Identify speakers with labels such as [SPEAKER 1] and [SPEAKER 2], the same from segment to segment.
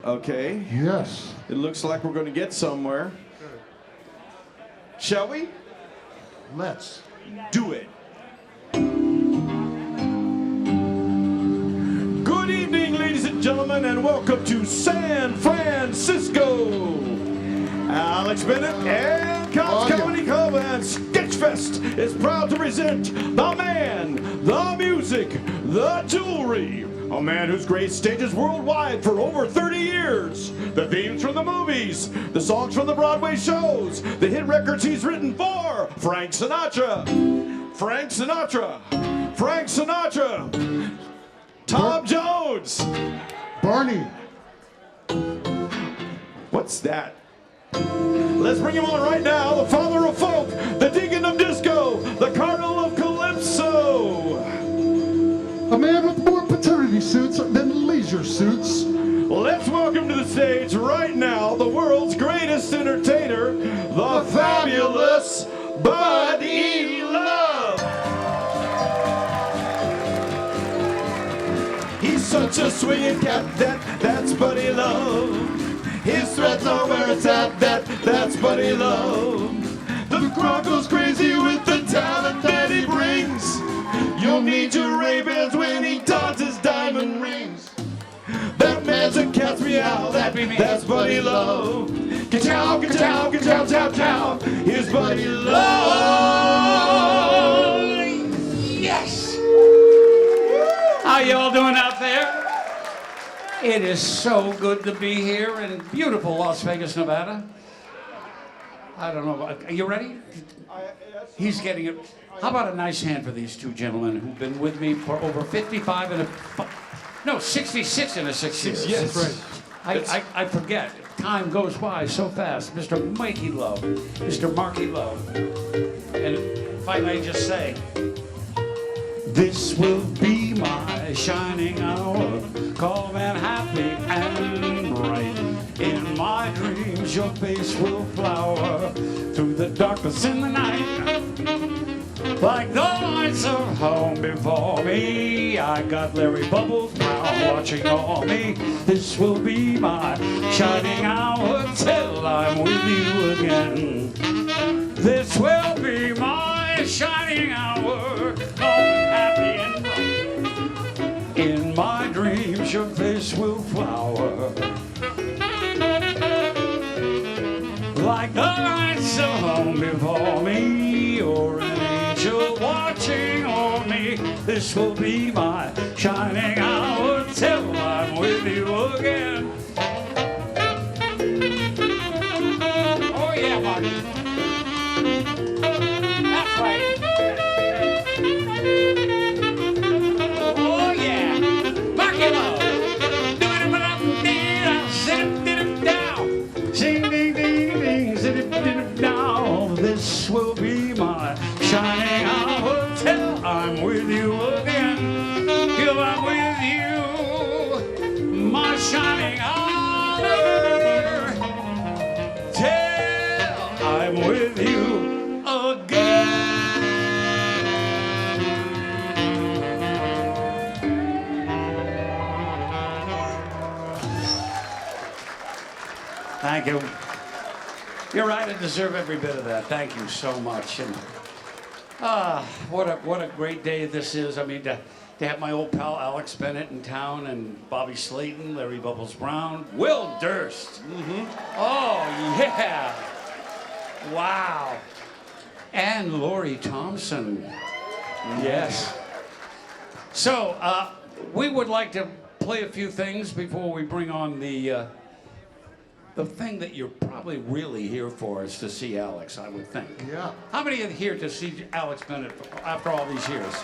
[SPEAKER 1] Okay.
[SPEAKER 2] Yes.
[SPEAKER 1] It looks like we're going to get somewhere. Shall we?
[SPEAKER 2] Let's
[SPEAKER 1] do it. Good evening, ladies and gentlemen, and welcome to San Francisco. Alex Bennett and Cops Comedy Club and Sketchfest is proud to present the man, the music, the jewelry. A man who's graced stages worldwide for over 30 years. The themes from the movies, the songs from the Broadway shows, the hit records he's written for Frank Sinatra, Frank Sinatra, Frank Sinatra, Tom Jones,
[SPEAKER 2] Barney.
[SPEAKER 1] What's that? Let's bring him on right now, the father of folk, the deacon of disco, the cardinal of calypso.
[SPEAKER 2] A man with more paternity suits than leisure suits.
[SPEAKER 1] Let's welcome to the stage right now the world's greatest entertainer, the fabulous Buddy Love. He's such a swinging cat, that's Buddy Love. His threads are where it's at, that's Buddy Love. The crowd goes crazy with the talent that he brings. You'll need your Ray-Bans when he dons his diamond rings. That man's a cat's meow, that's Buddy Love. Ka-chow, ka-chow, ka-chow, chow, chow. Here's Buddy Love.
[SPEAKER 3] Yes! How y'all doing out there? It is so good to be here in beautiful Las Vegas, Nevada. I don't know, are you ready? He's getting it. How about a nice hand for these two gentlemen who've been with me for over 55 and 66 and a 6 years.
[SPEAKER 1] Yes.
[SPEAKER 3] That's right. I forget. Time goes by so fast. Mr. Mikey Love, Mr. Marky Love. And if I may just say, this will be my shining hour, calm and happy and bright. In my dreams, your face will flower through the darkness in the night. Like the lights of home before me, I got Larry Bubbles now watching on me. This will be my shining hour till I'm with you again. This will be my shining hour, calm and happy and bright. In my dreams, your face will flower. Like the lights of home before me, or an angel watching on me. This will be my shining hour till I'm with you again. Oh yeah, Marty. That's right. Oh yeah. Marky Love. This will be my shining hour till I'm with you again. Till I'm with you, my shining hour till I'm with you again. Thank you. You're right, I deserve every bit of that. Thank you so much. And what a great day this is. I mean, to have my old pal Alex Bennett in town, and Bobby Slayton, Larry Bubbles Brown, Will Durst. Mm-hmm. Oh, yeah. Wow. And Lori Thompson. Yes. So, we would like to play a few things before we bring on the thing that you're probably really here for is to see Alex, I would think.
[SPEAKER 2] Yeah.
[SPEAKER 3] How many are here to see Alex Bennett after all these years?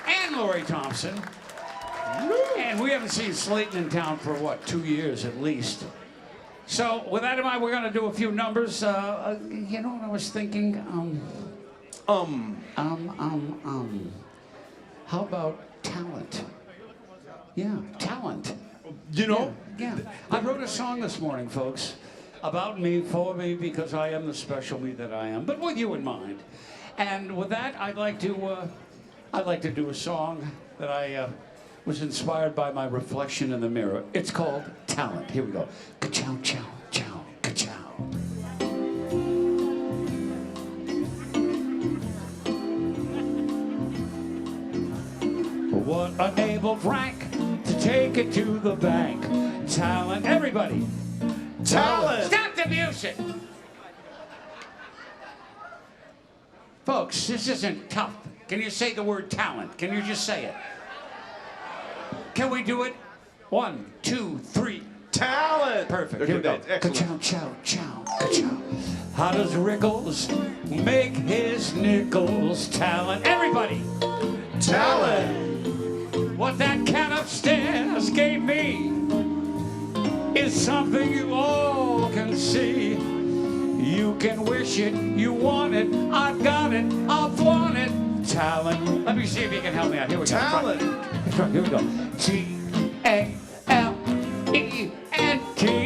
[SPEAKER 3] And Lori Thompson. And we haven't seen Slayton in town for, what, 2 years at least. So with that in mind, we're going to do a few numbers. You know what I was thinking? How about talent? Yeah, talent.
[SPEAKER 1] You know?
[SPEAKER 3] Yeah. I wrote a song this morning, folks, about me, for me, because I am the special me that I am, but with you in mind. And with that, I'd like to do a song that I was inspired by my reflection in the mirror. It's called Talent. Here we go. Ka-chow, chow, chow, ka-chow. What enabled Frank to take it to the bank? Talent. Everybody.
[SPEAKER 1] Talent.
[SPEAKER 3] Stop the music. Folks, this isn't tough. Can you say the word talent? Can you just say it? Can we do it? 1, 2, 3.
[SPEAKER 1] Talent.
[SPEAKER 3] Perfect.
[SPEAKER 1] Okay,
[SPEAKER 3] Here we go.
[SPEAKER 1] excellent.
[SPEAKER 3] Ka-chow, chow, chow, ka-chow. How does Rickles make his nickels? Talent. Everybody.
[SPEAKER 1] Talent.
[SPEAKER 3] What that cat upstairs gave me is something you all can see. You can wish it, you want it, I've got it, I'll flaunt it. Talent. Let me see if you can help me out. Here we go.
[SPEAKER 1] Talent.
[SPEAKER 3] Here we go. T-A-L-E-N-T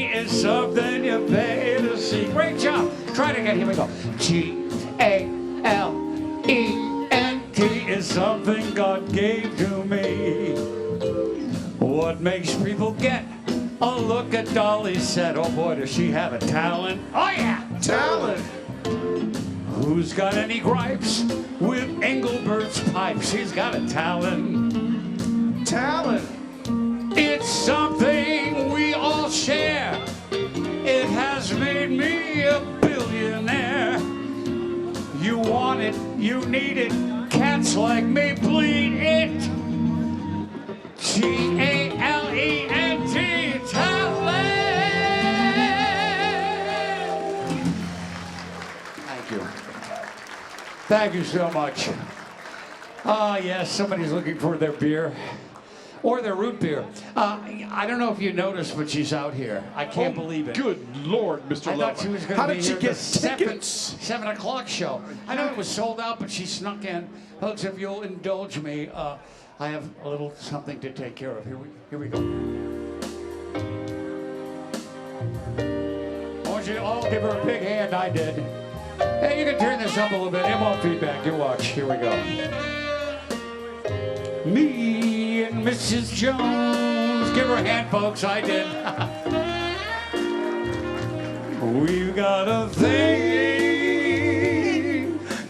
[SPEAKER 3] is something you pay to see. Great job. Try it again. Here we go. T-A-L-E-N-T is something God gave to me. What makes people get a look at Dolly said, oh boy, does she have a talent? Oh yeah!
[SPEAKER 1] Talent.
[SPEAKER 3] Who's got any gripes with Engelbert's pipes? He's got a talent.
[SPEAKER 1] Talent.
[SPEAKER 3] It's something we all share. It has made me a billionaire. You want it, you need it. Cats like me bleed it. T-A-L-E-N-T, talent. Thank you. Thank you so much. Ah, yes, somebody's looking for their beer. Or their root beer. I don't know if you noticed, but she's out here. I can't believe it.
[SPEAKER 1] Good Lord, Mr.
[SPEAKER 3] I
[SPEAKER 1] Lover.
[SPEAKER 3] thought she was going
[SPEAKER 1] How
[SPEAKER 3] to be
[SPEAKER 1] did she
[SPEAKER 3] here
[SPEAKER 1] get
[SPEAKER 3] at the
[SPEAKER 1] tickets?
[SPEAKER 3] 7 o'clock show. I know it was sold out, but she snuck in. Folks, if you'll indulge me, I have a little something to take care of. Here we go. I want you to all give her a big hand. I did. Hey, you can turn this up a little bit. It won't feedback. You watch. Here we go. Me and Mrs. Jones. Give her a hand, folks. I did. We've got a thing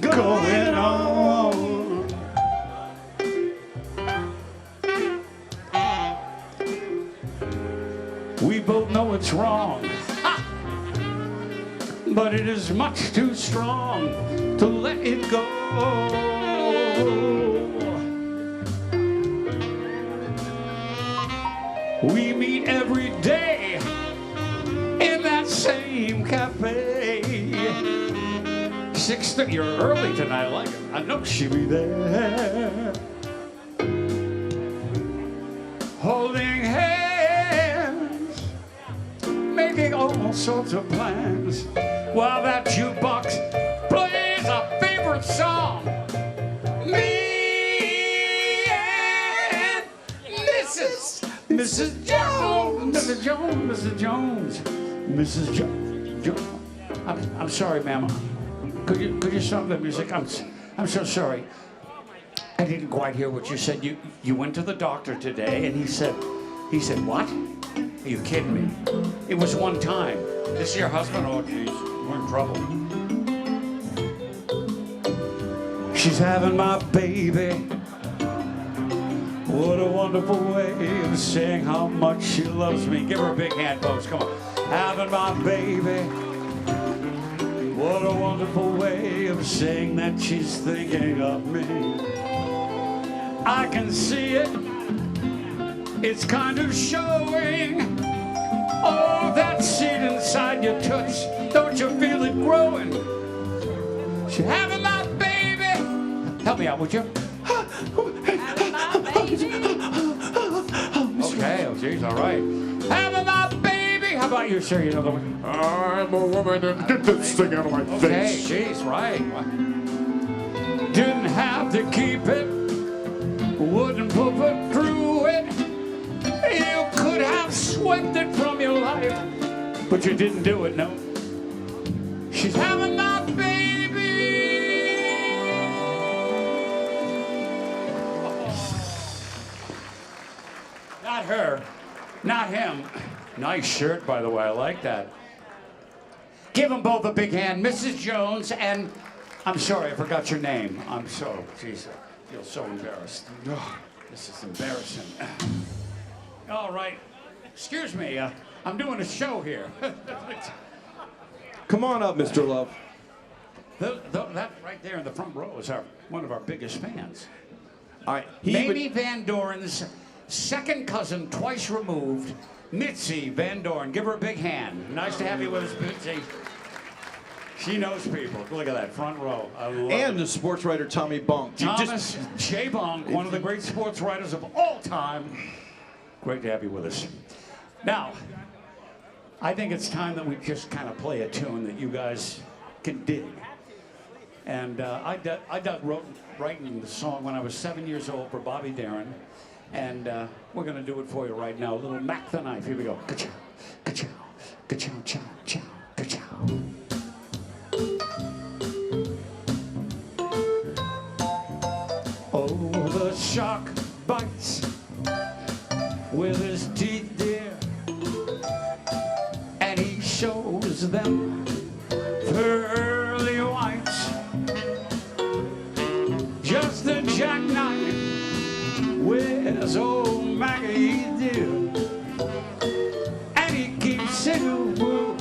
[SPEAKER 3] going on. We both know it's wrong, but it is much too strong to let it go. We meet every day in that same cafe. 6:30. You're early tonight. I like it. I know she'll be there. Holding hands, making all sorts of plans, while that jukebox plays a favorite song. Me and Mrs. Jones, Mrs. Jones, Mrs. Jones, Mrs. Jones. I'm sorry, ma'am. Could you stop the music? I'm so sorry. I didn't quite hear what you said. You went to the doctor today, and he said what? Are you kidding me? It was one time. This is your husband? Oh, geez, we're in trouble. She's having my baby. What a wonderful way of saying how much she loves me. Give her a big hand, folks. Come on. Having my baby. What a wonderful way of saying that she's thinking of me. I can see it. It's kind of showing. Oh, that seed inside your toots. Don't you feel it growing? She's having my baby. Help me out, would you? Okay, oh geez, all right. Having my baby. How about you, sir? You know the one.
[SPEAKER 1] I'm a woman and get this thing out of my
[SPEAKER 3] Okay,
[SPEAKER 1] face.
[SPEAKER 3] geez, right. Didn't have to keep it. Wouldn't put it through it. You could have swept it from your life, but you didn't do it, no. She's having my baby. her, not him. Nice shirt, by the way. I like that. Give them both a big hand. Mrs. Jones and... I'm sorry, I forgot your name. I'm so... Jeez, I feel so embarrassed. This is embarrassing. All right. Excuse me. I'm doing a show here.
[SPEAKER 1] Come on up, Mr. Love.
[SPEAKER 3] That right there in the front row is one of our biggest fans.
[SPEAKER 1] All right.
[SPEAKER 3] Mamie Van Doren's second cousin, twice removed, Mitzi Van Doren. Give her a big hand. Nice to have you with us, Mitzi. She knows people. Look at that front row. I love
[SPEAKER 1] and
[SPEAKER 3] it.
[SPEAKER 1] the sports writer Tommy Bunk.
[SPEAKER 3] Thomas J. Bunk, one of the great sports writers of all time. Great to have you with us. Now, I think it's time that we just kind of play a tune that you guys can dig. And I dug writing the song when I was 7 years old for Bobby Darin. And we're going to do it for you right now. A little Mac the Knife. Here we go. Ka-chow, ka-chow, ka-chow, chow, chow, ka-chow. Oh, the shark bites with his teeth, dear, and he shows them pearly whites. Just the jackknife with old Maggie, dear, and he keeps it out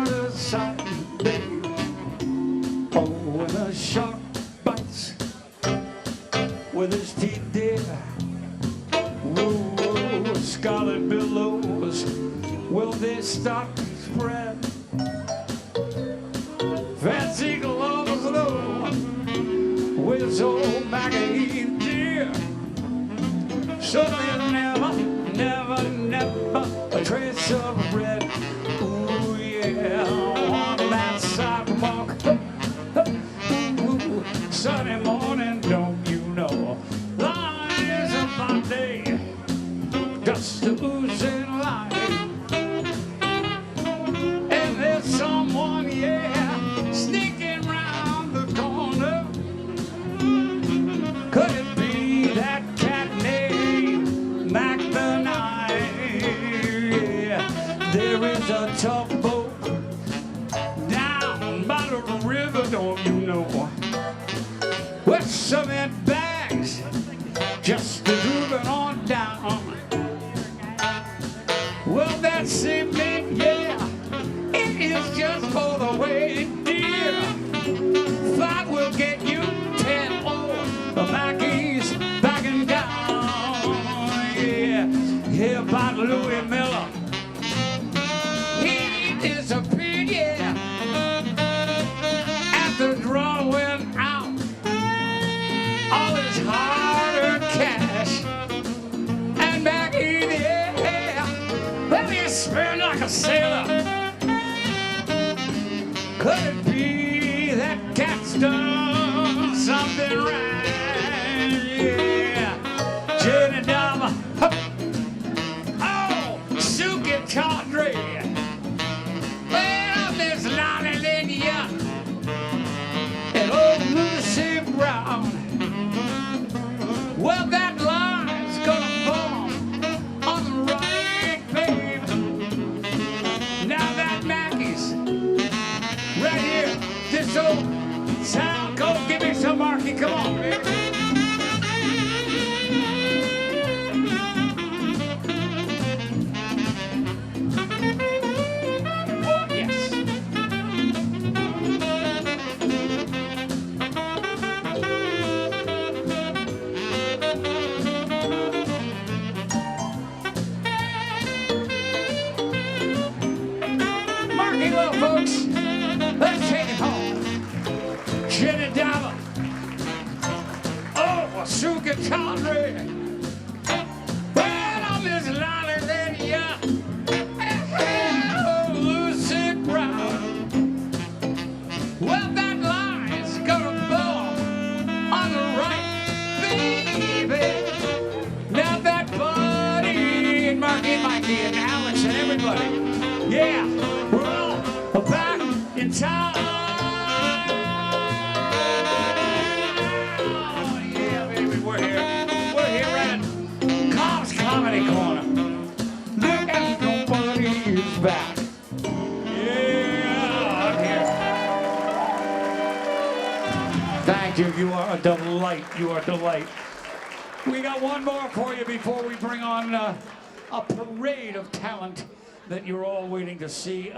[SPEAKER 3] of sight, babe. Oh, when the shark bites with his teeth, dear, whoa, scarlet billows, will they start to spread? Fancy gloves, though, with old Maggie, dear, so there's never, never, never a trace of red. Ooh, yeah, on that sidewalk. Ooh, Sunday morning, don't you know? Lies of my day, just oozing light. And there's someone, yeah, sneaking round the corner. Could it be that cat named Mac the Knife? Yeah, there is a tugboat down by the river, don't you know? With cement bags just moving on down. Well, that cement, yeah, it is just for the way, dear. 5 will get you 10 more. The Mackey's backing down. Yeah, here by Louis Miller. He disappeared, yeah, after drawing out all his hard-earned cash. And Maggie, yeah, let me spin like a sailor. Could it be that cat's done something right? Yeah, Jenny Dama, oh, Suki Tawdry, well, Miss Lonnie Lydia, and old Lucy Brown. Well, that line's gonna fall on the right, babe. Now that Mackey's right here, this old town, go give me some Marky, come on, baby. Oh, yes. Marky Love, folks. Let's take it home. Jenny Dama. Oh, Suki Tawdry. Well, I'm Miss Lonnie Lydia. Oh, Lucy Brown. Well, that line's gonna fall on the right, baby. Now that Buddy and Marky, Mikey and Alex and everybody, yeah, we're all back in time. Oh, yeah, baby, we're here. We're here at Cobb's you. You are a delight. You are a delight. We got one more for you before we bring on a parade of talent that you're all waiting to see.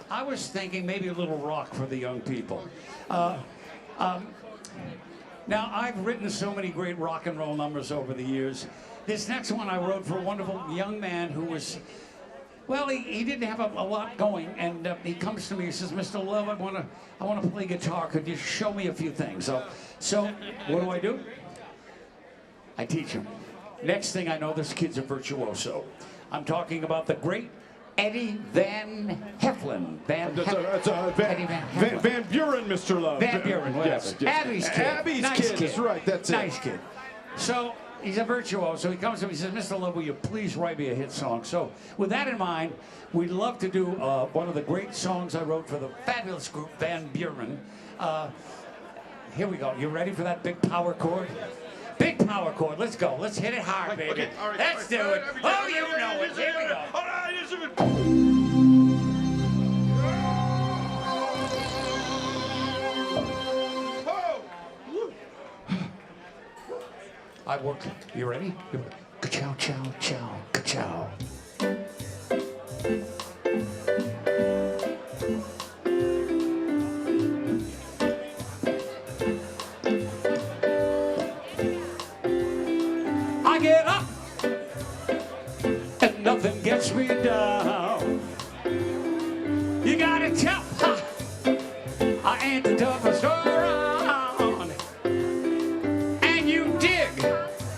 [SPEAKER 3] I was thinking maybe a little rock for the young people. Now, I've written so many great rock and roll numbers over the years. This next one I wrote for a wonderful young man who was, well, he didn't have a lot going, and he comes to me, he says, Mr. Love, I want to play guitar. Could you show me a few things? So what do? I teach him. Next thing I know, this kid's a virtuoso. I'm talking about the great Eddie Van Heflin.
[SPEAKER 1] Van Buren, Mr. Love.
[SPEAKER 3] Van Buren,
[SPEAKER 1] yes.
[SPEAKER 3] Abby's kid.
[SPEAKER 1] Abby's
[SPEAKER 3] nice
[SPEAKER 1] kid. That's right, that's it.
[SPEAKER 3] Nice kid. So he's a virtuoso. He comes to me, he says, Mr. Love, will you please write me a hit song? So with that in mind, we'd love to do one of the great songs I wrote for the fabulous group Van Buren. Here we go. You ready for that big power chord? Big power chord. Let's go. Let's hit it hard, baby.
[SPEAKER 1] Okay, all right,
[SPEAKER 3] Let's do it. Oh, you know it. Here we go.
[SPEAKER 1] All right,
[SPEAKER 3] I work. You ready? Ka-chow, chow, chow, ka-chow. I get up and nothing gets me down. You gotta tell, ha, I ain't the toughest around. And you dig,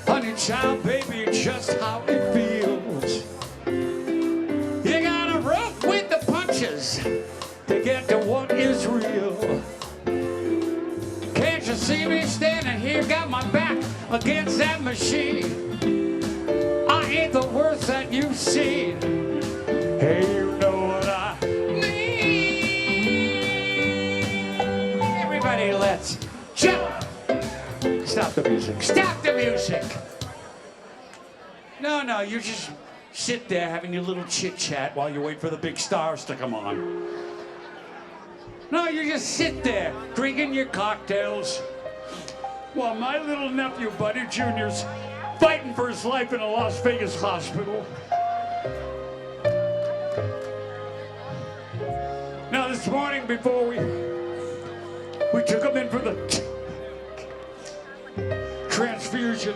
[SPEAKER 3] honey child, baby, just how it feels. You gotta rope with the punches to get to what is real. Can't you see me standing here, got my back against that machine? I ain't the worst that you've seen. Hey, you know what I mean. Everybody, let's jump. Stop the music. Stop the music. No, you just sit there having your little chit chat while you wait for the big stars to come on. No, you just sit there drinking your cocktails while my little nephew, Buddy Jr.'s fighting for his life in a Las Vegas hospital. Now, this morning before we took him in for the transfusion,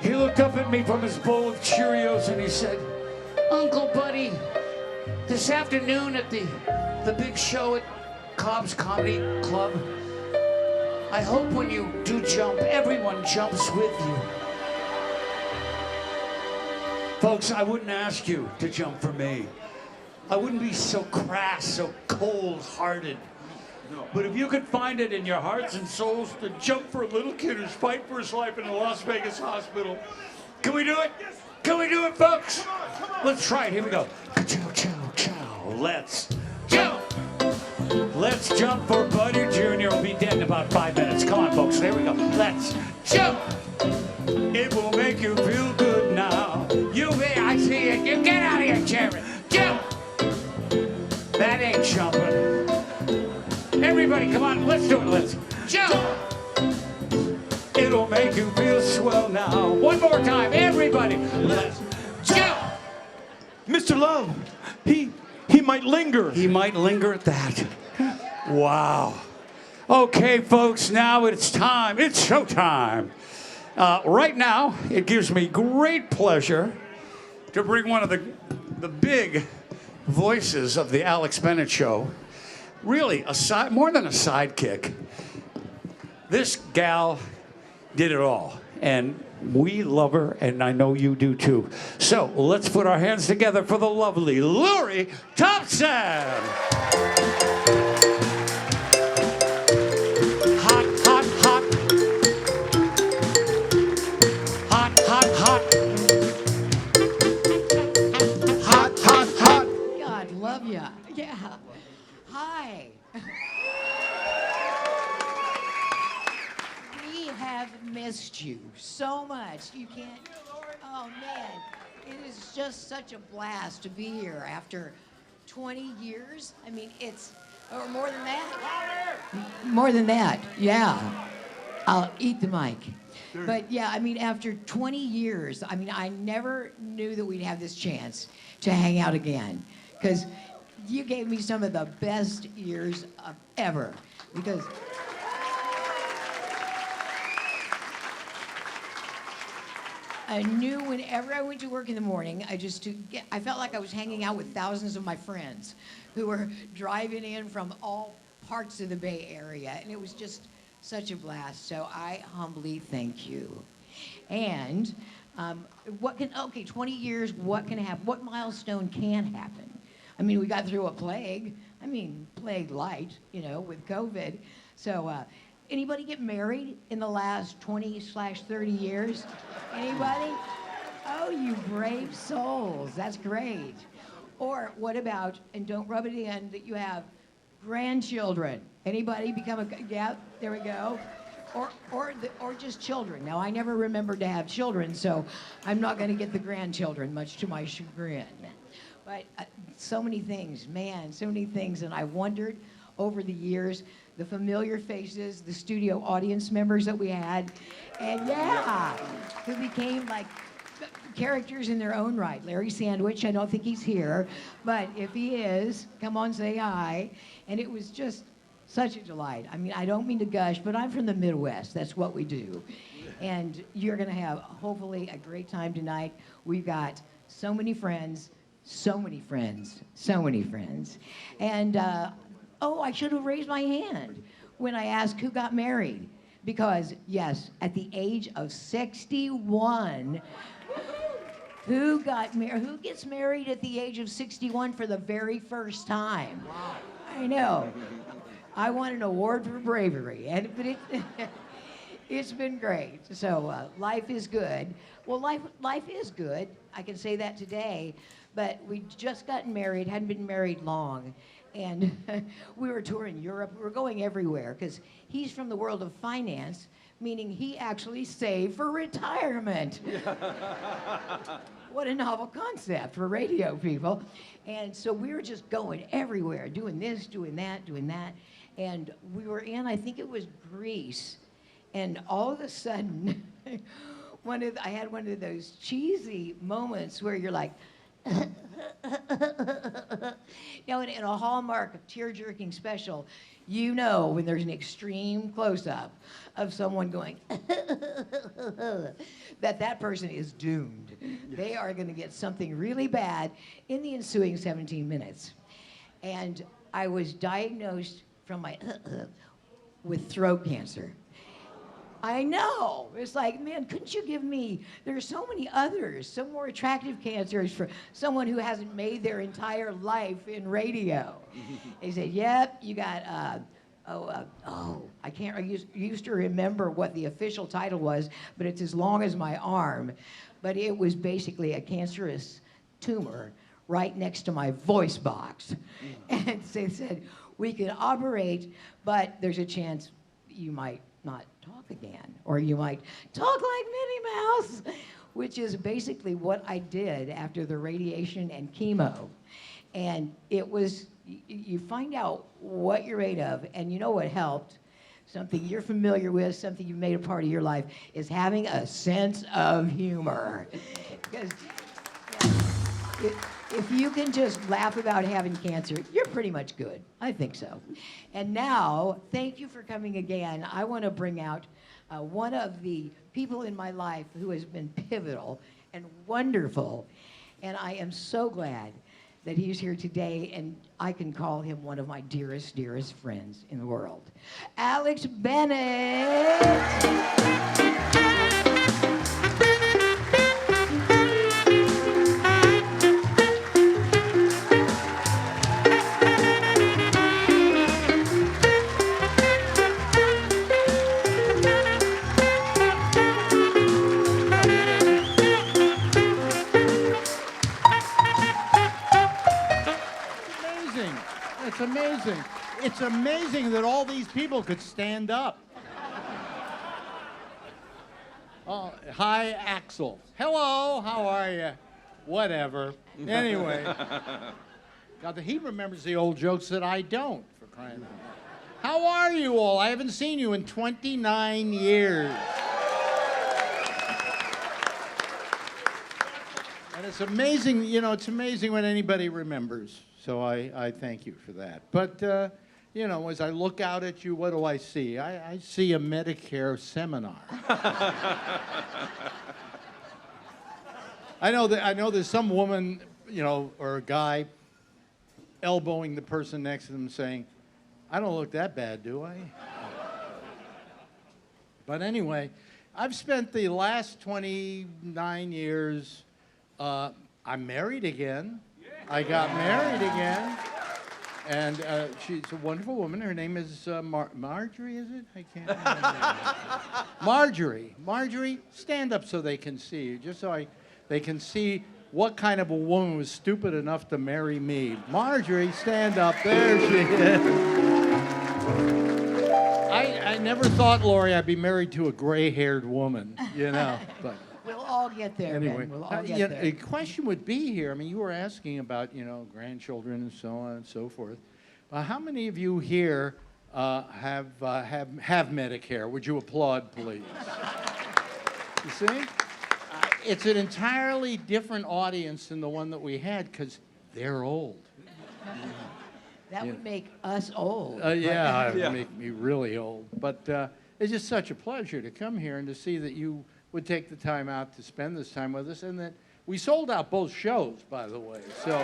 [SPEAKER 3] he looked up at me from his bowl of Cheerios and he said, Uncle Buddy, this afternoon at the big show at Cobb's Comedy Club, I hope when you do jump, everyone jumps with you. Folks, I wouldn't ask you to jump for me. I wouldn't be so crass, so cold-hearted. But if you could find it in your hearts and souls to jump for a little kid who's fighting for his life in a Las Vegas hospital, can we do it? Can we do it, folks? Let's try it. Here we go. Chow, chow, chow. Let's jump. Let's jump for Buddy Jr. will be dead in about 5 minutes. Come on, folks. There we go. Let's jump. It will make you feel good now. I see it. You get out of here, Jerry. Jump. That ain't jumping. Everybody, come on. Let's do it. Let's jump. It'll make you feel swell now. One more time. Everybody. Let's jump.
[SPEAKER 1] Mr. Love, he might linger.
[SPEAKER 3] He might linger at that. Wow. Okay, folks, now it's time. It's showtime. Right now, it gives me great pleasure to bring one of the big voices of the Alex Bennett Show. Really, more than a sidekick. This gal did it all. And we love her, and I know you do too. So let's put our hands together for the lovely Lori Thompson. Hot, hot, hot. Hot, hot, hot. Hot, hot, hot.
[SPEAKER 4] God, love ya. Yeah. Hi. We have missed you so much. You can't. Oh, man. It is just such a blast to be here after 20 years. I mean, Or more than that? More than that, yeah. I'll eat the mic. But yeah, I mean, after 20 years, I mean, I never knew that we'd have this chance to hang out again. Because you gave me some of the best years of ever. Because I knew whenever I went to work in the morning, I felt like I was hanging out with thousands of my friends who were driving in from all parts of the Bay Area. And it was just such a blast. So I humbly thank you. And 20 years, what can happen? What milestone can happen? I mean, we got through a plague. I mean, plague light, with COVID. So anybody get married in the last 20/30 years? Anybody? Oh, you brave souls. That's great. Or what about, and don't rub it in, that you have grandchildren. Anybody become yeah, there we go. Or just children. Now, I never remembered to have children, so I'm not going to get the grandchildren, much to my chagrin. But so many things, man, so many things. And I wondered over the years, the familiar faces, the studio audience members that we had, and yeah, who became like characters in their own right. Larry Sandwich, I don't think he's here, but if he is, come on, say hi. And it was just such a delight. I mean, I don't mean to gush, but I'm from the Midwest. That's what we do. And you're going to have, hopefully, a great time tonight. We've got so many friends, so many friends, so many friends. And, I should have raised my hand when I asked who got married. Because, yes, at the age of 61, who gets married at the age of 61 for the very first time? Wow. I know. I won an award for bravery, but it's been great. So life is good. Well, life is good. I can say that today. But we just gotten married, hadn't been married long, and we were touring Europe. We were going everywhere because he's from the world of finance, meaning he actually saved for retirement. What a novel concept for radio people. And so we were just going everywhere, doing this, doing that, doing that. And we were in, I think it was Greece. And all of a sudden, I had one of those cheesy moments where you're like, in a Hallmark tear-jerking special, when there's an extreme close-up of someone going, that person is doomed. Yes. They are going to get something really bad in the ensuing 17 minutes. And I was diagnosed from my with throat cancer. I know. It's like, man, couldn't you give me, there's so many others, so more attractive cancers for someone who hasn't made their entire life in radio. They said, yep, you got, I used to remember what the official title was, but it's as long as my arm. But it was basically a cancerous tumor right next to my voice box. And they said, we can operate, but there's a chance you might not talk again, or you might talk like Minnie Mouse, which is basically what I did after the radiation and chemo. And it was, you find out what you're made of, and you know what helped? Something you're familiar with, something you've made a part of your life, is having a sense of humor. Because if you can just laugh about having cancer, you're pretty much good. I think so. And now, thank you for coming again. I want to bring out one of the people in my life who has been pivotal and wonderful. And I am so glad that he's here today, and I can call him one of my dearest, dearest friends in the world. Alex Bennett.
[SPEAKER 5] It's amazing. It's amazing that all these people could stand up. Oh, hi, Axel. Hello, how are you? Whatever. Anyway, God, he remembers the old jokes that I don't, for crying out loud. How are you all? I haven't seen you in 29 years. And it's amazing, you know, it's amazing when anybody remembers. So I thank you for that. But, you know, as I look out at you, what do I see? I see a Medicare seminar. I know there's some woman, you know, or a guy elbowing the person next to them saying, I don't look that bad, do I? But anyway, I've spent the last 29 years, I'm married again. I got married again. And she's a wonderful woman. Her name is Marjorie, is it? I can't remember. Marjorie. Marjorie, stand up so they can see you, just so they can see what kind of a woman was stupid enough to marry me. Marjorie, stand up. There she is. I never thought, Lori, I'd be married to a gray-haired woman, you know. But
[SPEAKER 4] We'll all get there,
[SPEAKER 5] anyway,
[SPEAKER 4] Ben. We'll all get
[SPEAKER 5] yeah,
[SPEAKER 4] there.
[SPEAKER 5] a question would be here. I mean, you were asking about, you know, grandchildren and so on and so forth. How many of you here have Medicare? Would you applaud, please? You see? It's an entirely different audience than the one that we had because they're old.
[SPEAKER 4] That would make us old.
[SPEAKER 5] Yeah, it would make me really old. But it's just such a pleasure to come here and to see that you would take the time out to spend this time with us, and that we sold out both shows, by the way. So,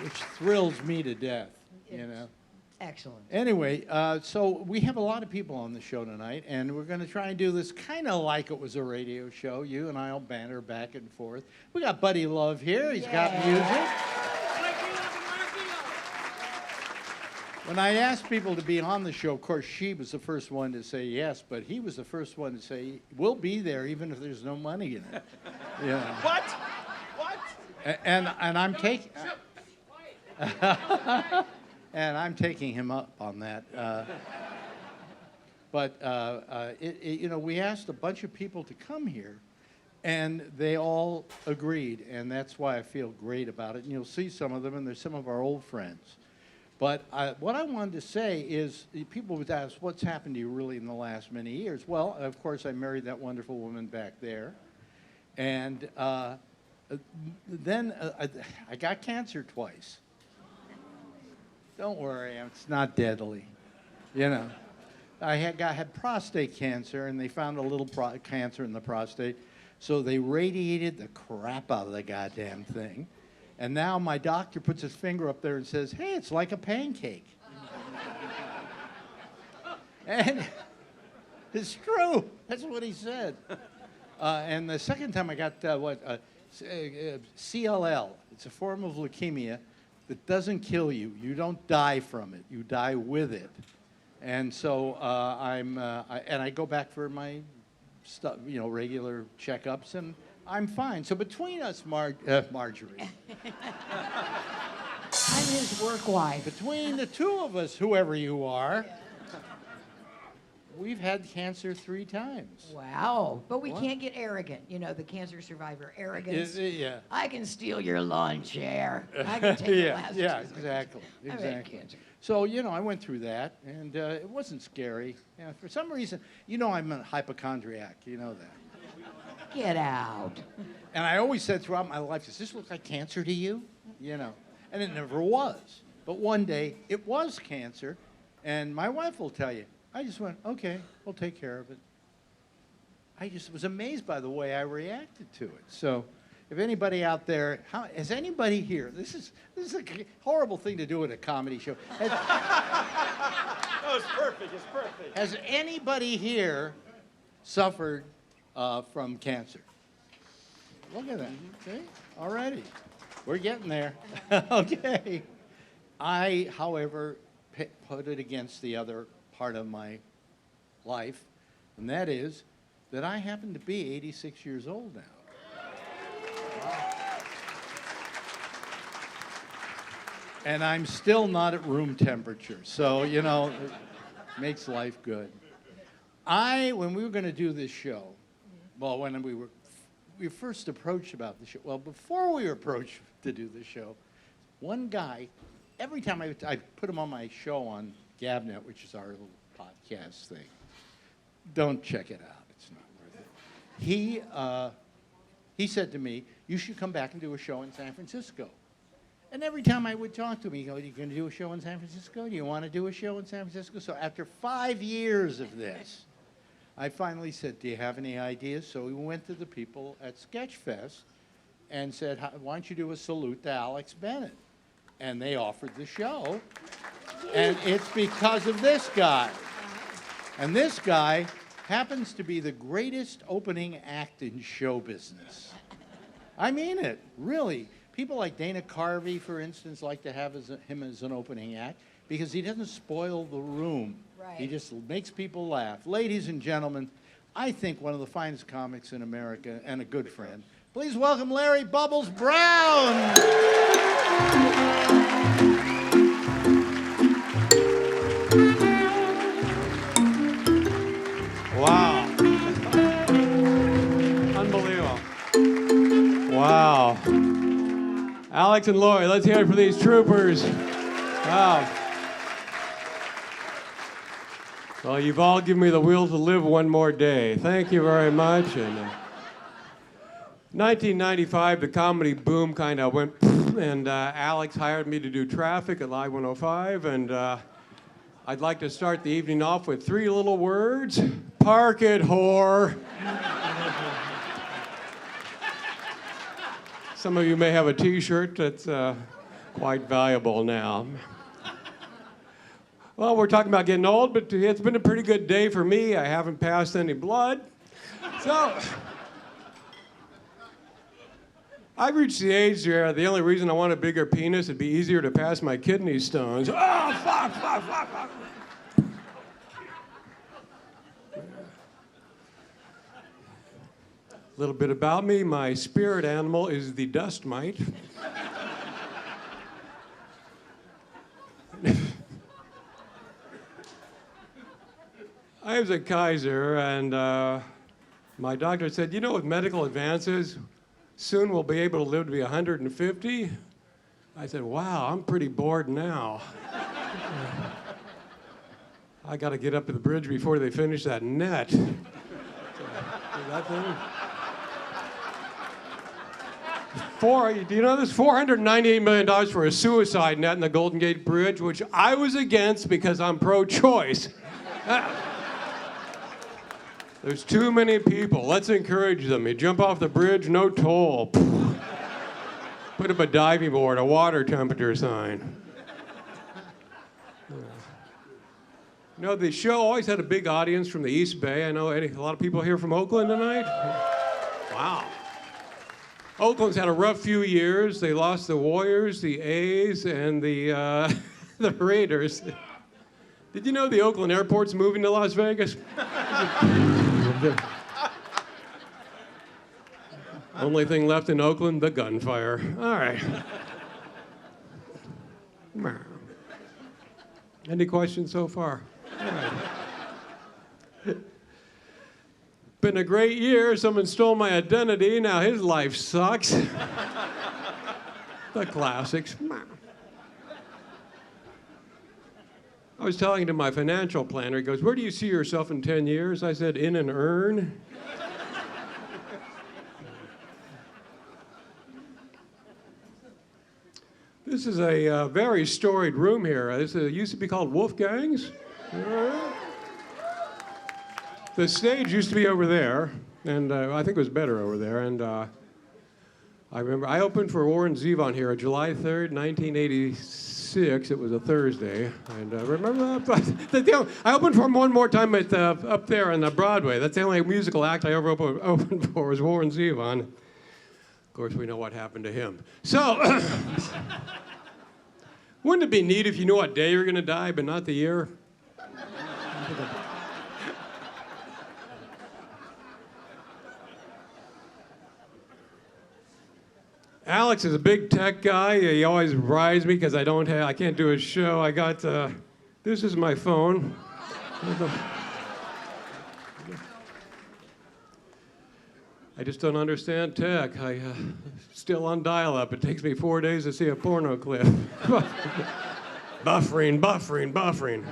[SPEAKER 5] which thrills me to death, you know.
[SPEAKER 4] Excellent.
[SPEAKER 5] Anyway, so we have a lot of people on the show tonight, and we're going to try and do this kind of like it was a radio show. You and I will banter back and forth. We got Buddy Love here. He's got music. When I asked people to be on the show, of course, she was the first one to say yes, but he was the first one to say, we'll be there even if there's no money in it. Yeah.
[SPEAKER 1] What? What?
[SPEAKER 5] And I'm taking... And I'm taking him up on that. You know, we asked a bunch of people to come here, and they all agreed, and that's why I feel great about it. And you'll see some of them, and there's some of our old friends. But what I wanted to say is, people would ask, what's happened to you really in the last many years? Well, of course, I married that wonderful woman back there. And then I got cancer twice. Don't worry, it's not deadly. You know, I had prostate cancer, and they found a little cancer in the prostate. So they radiated the crap out of the goddamn thing. And now my doctor puts his finger up there and says, hey, it's like a pancake. And it's true. That's what he said. And the second time I got CLL. It's a form of leukemia that doesn't kill you. You don't die from it. You die with it. And so I go back for my stuff, you know, regular checkups, and I'm fine. So between us, Marjorie.
[SPEAKER 4] I'm his work wife.
[SPEAKER 5] Between the two of us, whoever you are, we've had cancer 3 times.
[SPEAKER 4] Wow. But we can't get arrogant. You know, the cancer survivor arrogance.
[SPEAKER 5] Yeah.
[SPEAKER 4] I can steal your lawn chair. I can take the last
[SPEAKER 5] Yeah,
[SPEAKER 4] two.
[SPEAKER 5] exactly.
[SPEAKER 4] I've had cancer.
[SPEAKER 5] So, you know, I went through that, and it wasn't scary. You know, for some reason, you know I'm a hypochondriac. You know that.
[SPEAKER 4] Get out.
[SPEAKER 5] And I always said throughout my life, does this look like cancer to you? You know, and it never was. But one day, it was cancer, and my wife will tell you, I just went, okay, we'll take care of it. I just was amazed by the way I reacted to it. So if anybody out there, has anybody here, this is a horrible thing to do at a comedy show.
[SPEAKER 1] It's perfect, it's perfect.
[SPEAKER 5] Has anybody here suffered from cancer? Look at that, see? Already, we're getting there. Okay. I, however, put it against the other part of my life, and that is that I happen to be 86 years old now. And I'm still not at room temperature, so, you know, it makes life good. When we were going to do this show, well, when we we were first approached about the show. Well, before we were approached to do the show, one guy, every time I put him on my show on Gabnet, which is our little podcast thing. Don't check it out. It's not worth it. He said to me, you should come back and do a show in San Francisco. And every time I would talk to him, he'd go, are you going to do a show in San Francisco? Do you want to do a show in San Francisco? So after 5 years of this, I finally said, do you have any ideas? So we went to the people at Sketchfest and said, why don't you do a salute to Alex Bennett? And they offered the show. And it's because of this guy. And this guy happens to be the greatest opening act in show business. I mean it, really. People like Dana Carvey, for instance, like to have him as an opening act because he doesn't spoil the room.
[SPEAKER 4] Right.
[SPEAKER 5] He just makes people laugh. Ladies and gentlemen, I think one of the finest comics in America and a good friend. Please welcome Larry Bubbles Brown.
[SPEAKER 6] Wow. Unbelievable. Wow. Alex and Lloyd, let's hear it for these troopers. Wow. Well, you've all given me the will to live one more day. Thank you very much. And 1995, the comedy boom kind of went, and Alex hired me to do traffic at Live 105, and I'd like to start the evening off with 3 little words. Park it, whore. Some of you may have a t-shirt that's quite valuable now. Well, we're talking about getting old, but it's been a pretty good day for me. I haven't passed any blood. So, I've reached the age where the only reason I want a bigger penis, it'd be easier to pass my kidney stones. Oh, fuck. A little bit about me. My spirit animal is the dust mite. I was at Kaiser, and my doctor said, you know, with medical advances, soon we'll be able to live to be 150. I said, wow, I'm pretty bored now. I got to get up to the bridge before they finish that net. That thing? Do you know there's $498 million for a suicide net in the Golden Gate Bridge, which I was against because I'm pro-choice. There's too many people. Let's encourage them. You jump off the bridge, no toll. Put up a diving board, a water temperature sign. You know, the show always had a big audience from the East Bay. I know a lot of people here from Oakland tonight. Wow. Oakland's had a rough few years. They lost the Warriors, the A's, and the Raiders. Did you know the Oakland airport's moving to Las Vegas? Only thing left in Oakland, the gunfire. All right. Any questions so far? All right. Been a great year. Someone stole my identity. Now his life sucks. The classics. I was talking to my financial planner. He goes, where do you see yourself in 10 years? I said, in an urn. This is a very storied room here. This used to be called Wolfgang's. The stage used to be over there, and I think it was better over there. And I remember I opened for Warren Zevon here on July 3rd, 1986. It was a Thursday. And remember that? I opened for him one more time at up there on the Broadway. That's the only musical act I ever opened for was Warren Zevon. Of course, we know what happened to him. So, wouldn't it be neat if you knew what day you're going to die, but not the year? Alex is a big tech guy. He always rides me because I can't do a show. I got, this is my phone. I just don't understand tech. I still on dial-up. It takes me 4 days to see a porno clip. buffering.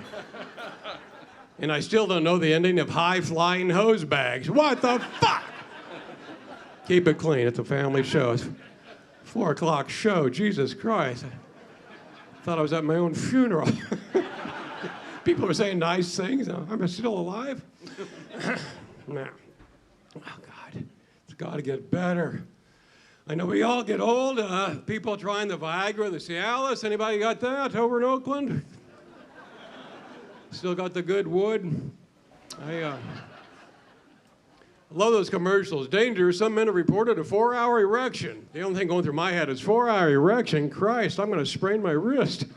[SPEAKER 6] And I still don't know the ending of high-flying hose bags. What the fuck? Keep it clean. It's a family show. It's 4 o'clock show. Jesus Christ. I thought I was at my own funeral. People are saying nice things. I'm still alive? Nah. Oh, God. It's got to get better. I know we all get old. People trying the Viagra, the Cialis. Anybody got that over in Oakland? Still got the good wood. I love those commercials. Danger, some men have reported a 4-hour erection. The only thing going through my head is 4-hour erection. Christ, I'm going to sprain my wrist.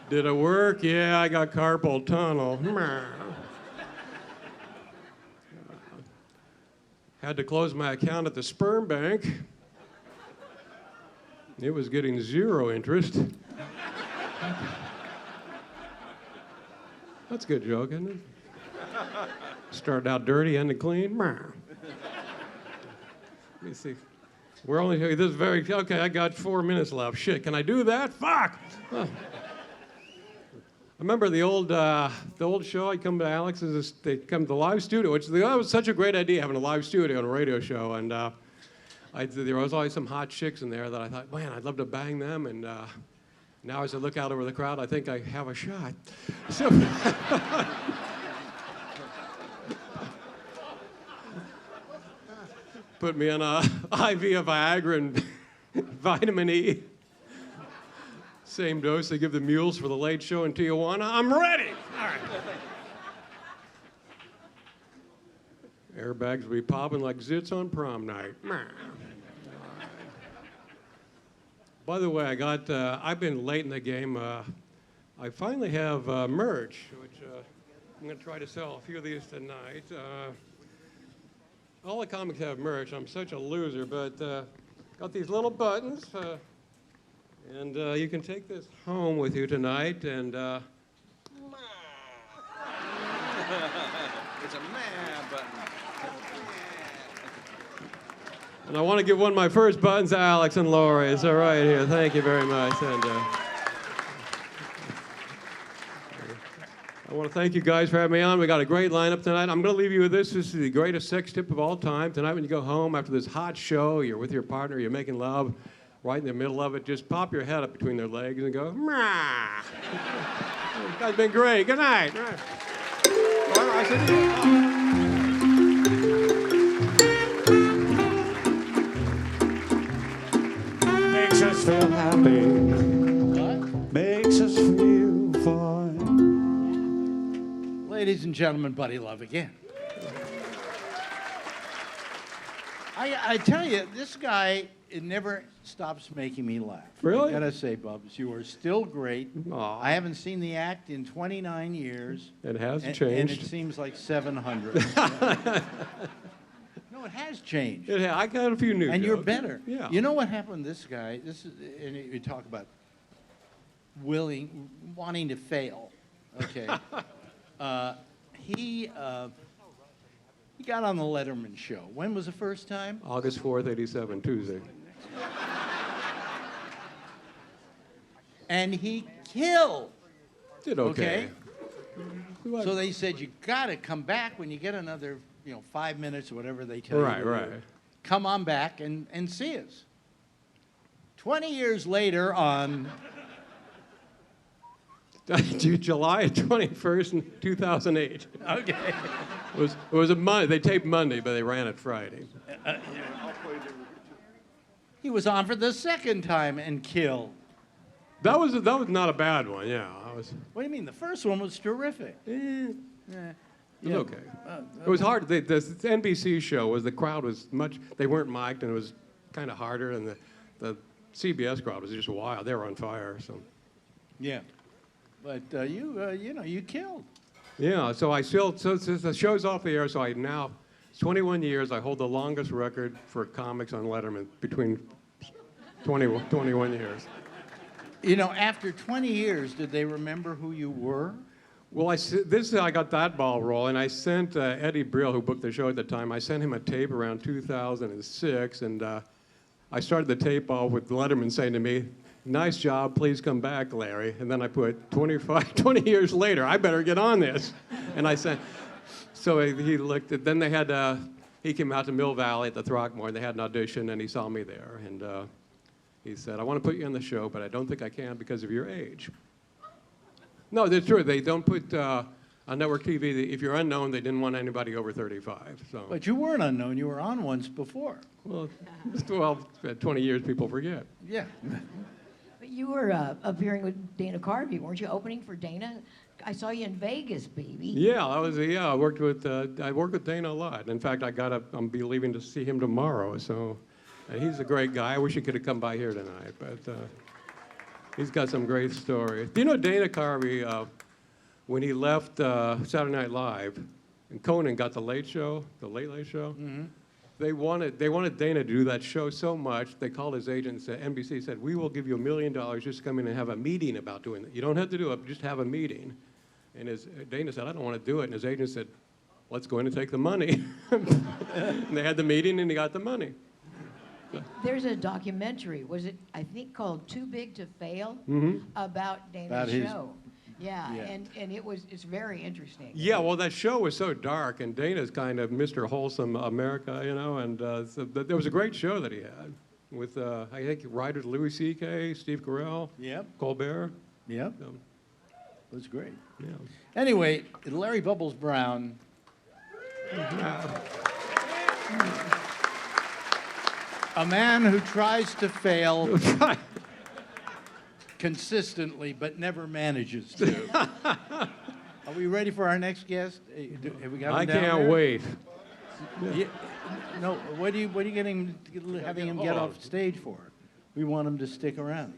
[SPEAKER 6] Did it work? Yeah, I got carpal tunnel. Had to close my account at the sperm bank. It was getting 0 interest. That's a good joke, isn't it? Started out dirty, ended clean. Let me see. We're only, this is very, okay, I got 4 minutes left. Shit, can I do that? Fuck! I remember the old show. I come to Alex's. They come to the live studio, which that was such a great idea, having a live studio on a radio show. And there was always some hot chicks in there that I thought, man, I'd love to bang them. And now as I look out over the crowd, I think I have a shot. So put me on a IV of Viagra and vitamin E. Same dose they give the mules for the late show in Tijuana. I'm ready. All right. Airbags will be popping like zits on prom night. By the way, I've been late in the game. I finally have merch, which I'm going to try to sell a few of these tonight. All the comics have merch. I'm such a loser, but got these little buttons. And you can take this home with you tonight, and
[SPEAKER 7] It's a man button.
[SPEAKER 6] and I want to give one of my first buttons to Alex and Lori. It's right here. Thank you very much. And I want to thank you guys for having me on. We got a great lineup tonight. I'm going to leave you with this. This is the greatest sex tip of all time. Tonight when you go home after this hot show, you're with your partner, you're making love. Right in the middle of it, just pop your head up between their legs and go, "Mah." You guys been great. Good night. Right. I said,
[SPEAKER 1] Makes us feel happy. Makes us feel fine.
[SPEAKER 5] Ladies and gentlemen, Buddy Love again. I tell you, this guy, it never stops making me laugh.
[SPEAKER 6] Really?
[SPEAKER 5] I gotta say, Bubs, you are still great.
[SPEAKER 6] Aw.
[SPEAKER 5] I haven't seen the act in 29 years.
[SPEAKER 6] It has
[SPEAKER 5] and
[SPEAKER 6] changed.
[SPEAKER 5] it seems like 700. No, it has changed.
[SPEAKER 6] I got a few new
[SPEAKER 5] And
[SPEAKER 6] jokes.
[SPEAKER 5] you're better.
[SPEAKER 6] Yeah.
[SPEAKER 5] You know what happened to this guy? And you talk about wanting to fail. Okay. He got on the Letterman show. When was the first time?
[SPEAKER 6] August 4th, 87, Tuesday.
[SPEAKER 5] And he killed.
[SPEAKER 6] Did okay.
[SPEAKER 5] So they said, you got to come back when you get another, 5 minutes or whatever they tell you.
[SPEAKER 6] Right.
[SPEAKER 5] Come on back and see us. 20 years later on...
[SPEAKER 6] July 21st, 2008.
[SPEAKER 5] Okay.
[SPEAKER 6] It was a Monday. They taped Monday, but they ran it Friday.
[SPEAKER 5] He was on for the second time and killed.
[SPEAKER 6] That was not a bad one. Yeah,
[SPEAKER 5] What do you mean? The first one was terrific.
[SPEAKER 6] It was
[SPEAKER 5] Yeah.
[SPEAKER 6] okay. It was hard. The NBC show the crowd was much. They weren't mic'd, and it was kind of harder. And the CBS crowd was just wild. They were on fire. So.
[SPEAKER 5] Yeah. But you killed.
[SPEAKER 6] Yeah. So the show's off the air. So it's 21 years. I hold the longest record for comics on Letterman between 21 years.
[SPEAKER 5] After 20 years, did they remember who you were?
[SPEAKER 6] Well, I got that ball rolling. I sent Eddie Brill, who booked the show at the time, I sent him a tape around 2006, and I started the tape off with Letterman saying to me, "Nice job, please come back, Larry." And then I put 20 years later, I better get on this. And I sent, so he looked at, then they had, he came out to Mill Valley at the Throckmorton, they had an audition, and he saw me there. And he said, "I want to put you on the show, but I don't think I can because of your age." No, that's true. They don't put on network TV, if you're unknown, they didn't want anybody over 35. So.
[SPEAKER 5] But you weren't unknown. You were on once before.
[SPEAKER 6] Well, 20 years, people forget.
[SPEAKER 5] Yeah.
[SPEAKER 4] But you were appearing with Dana Carvey, weren't you? Opening for Dana? I saw you in Vegas, baby.
[SPEAKER 6] Yeah, I worked with Dana a lot. In fact, I'm be leaving to see him tomorrow. So, he's a great guy. I wish he could have come by here tonight, but he's got some great stories. Do you know Dana Carvey? When he left Saturday Night Live, and Conan got the Late Show, the Late Late Show. Mm-hmm. They wanted Dana to do that show so much, they called his agent and said, NBC said, "We will give you $1 million just to come in and have a meeting about doing it. You don't have to do it, just have a meeting." And Dana said, "I don't want to do it." And his agent said, "Let's go in and take the money." And they had the meeting and he got the money.
[SPEAKER 4] There's a documentary, was it, I think, called Too Big to Fail, about Dana's show. Yeah,
[SPEAKER 5] Yeah.
[SPEAKER 4] and it's very interesting.
[SPEAKER 6] Yeah, well, that show was so dark, and Dana's kind of Mr. Wholesome America, and there was a great show that he had with, I think, writers Louis C.K., Steve Carell,
[SPEAKER 5] Yep.
[SPEAKER 6] Colbert.
[SPEAKER 5] Yep.
[SPEAKER 6] So,
[SPEAKER 5] It was great.
[SPEAKER 6] yeah.
[SPEAKER 5] Anyway, Larry Bubbles Brown. A man who tries to fail consistently but never manages to. Are we ready for our next guest? Have we got him
[SPEAKER 6] I
[SPEAKER 5] down
[SPEAKER 6] can't
[SPEAKER 5] there?
[SPEAKER 6] wait.
[SPEAKER 5] Yeah, no, what are you having him get off stage for? We want him to stick around.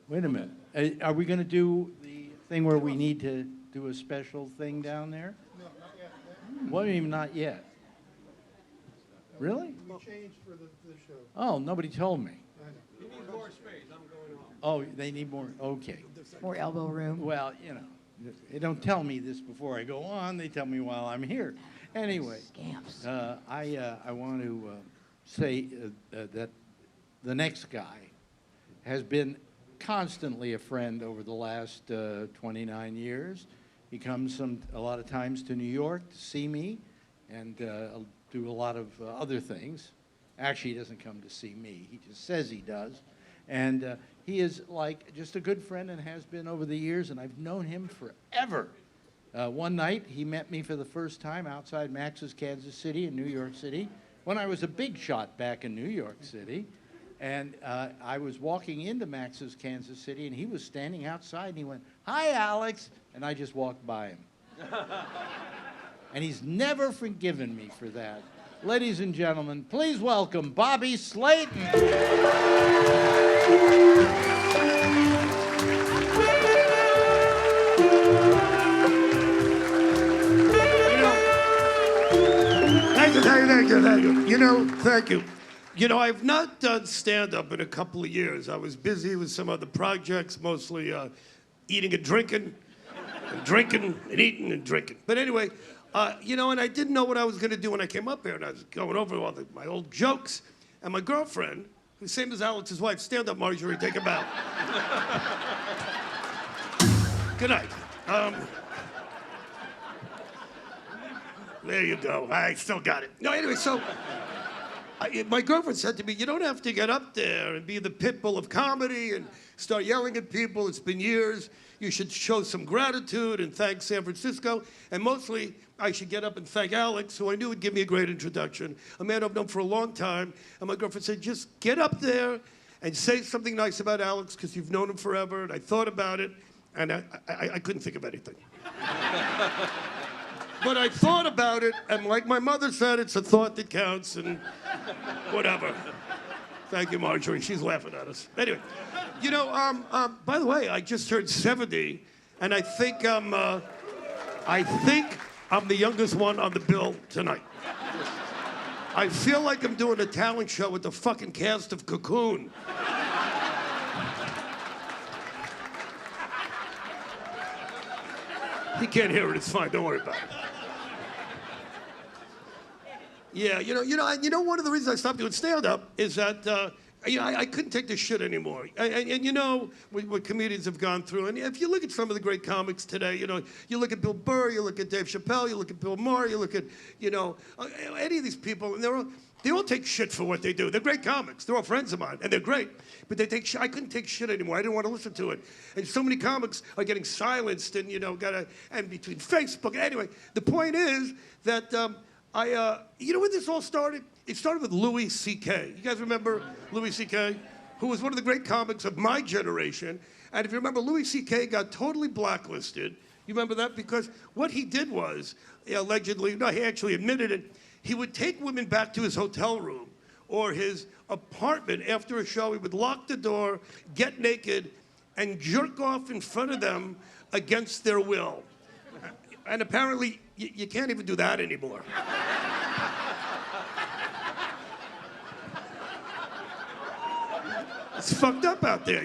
[SPEAKER 5] Wait a minute. Are we going to do the thing where we need to do a special thing down there? No, not yet. What do you mean not yet? Really?
[SPEAKER 2] We changed for the show.
[SPEAKER 5] Oh, nobody told me.
[SPEAKER 6] He needs more space. I'm going on.
[SPEAKER 5] Oh, they need more. Okay.
[SPEAKER 4] More elbow room.
[SPEAKER 5] Well, they don't tell me this before I go on. They tell me while I'm here. Anyway,
[SPEAKER 4] Scamps.
[SPEAKER 5] I want to say that the next guy has been constantly a friend over the last 29 years. He comes a lot of times to New York to see me and do a lot of other things. Actually, he doesn't come to see me. He just says he does. And he is like just a good friend and has been over the years, and I've known him forever. One night, he met me for the first time outside Max's Kansas City in New York City when I was a big shot back in New York City. And I was walking into Max's Kansas City, and he was standing outside, and he went, "Hi, Alex," and I just walked by him. And he's never forgiven me for that. Ladies and gentlemen, please welcome Bobby Slayton.
[SPEAKER 7] Thank you. Thank you. I've not done stand-up in a couple of years. I was busy with some other projects, mostly eating and drinking, and eating and drinking. But anyway, and I didn't know what I was going to do when I came up here, and I was going over all my old jokes, and my girlfriend, who's same as Alex's wife, stand up, Marjorie, take a bow. Good night. There you go. I still got it. No, anyway, so my girlfriend said to me, "You don't have to get up there and be the pit bull of comedy and start yelling at people. It's been years. You should show some gratitude and thank San Francisco. And mostly, I should get up and thank Alex, who I knew would give me a great introduction, a man I've known for a long time." And my girlfriend said, "Just get up there and say something nice about Alex because you've known him forever." And I thought about it, and I couldn't think of anything. But I thought about it, and like my mother said, it's a thought that counts, and whatever. Thank you, Marjorie. She's laughing at us. Anyway, by the way, I just turned 70, and I think I'm the youngest one on the bill tonight. I feel like I'm doing a talent show with the fucking cast of Cocoon. He can't hear it. It's fine. Don't worry about it. Yeah, one of the reasons I stopped doing stand-up is that, I couldn't take this shit anymore. And you know what comedians have gone through. And if you look at some of the great comics today, you look at Bill Burr, you look at Dave Chappelle, you look at Bill Maher, you look at, any of these people, and they all take shit for what they do. They're great comics. They're all friends of mine, and they're great. But they take shit. I couldn't take shit anymore. I didn't want to listen to it. And so many comics are getting silenced, and and between Facebook. Anyway, the point is that when this all started? It started with Louis C.K. You guys remember Louis C.K., who was one of the great comics of my generation? And if you remember, Louis C.K. got totally blacklisted. You remember that? Because what he did was, allegedly, no, he actually admitted it, he would take women back to his hotel room or his apartment after a show. He would lock the door, get naked, and jerk off in front of them against their will. And apparently, you can't even do that anymore. It's fucked up out there,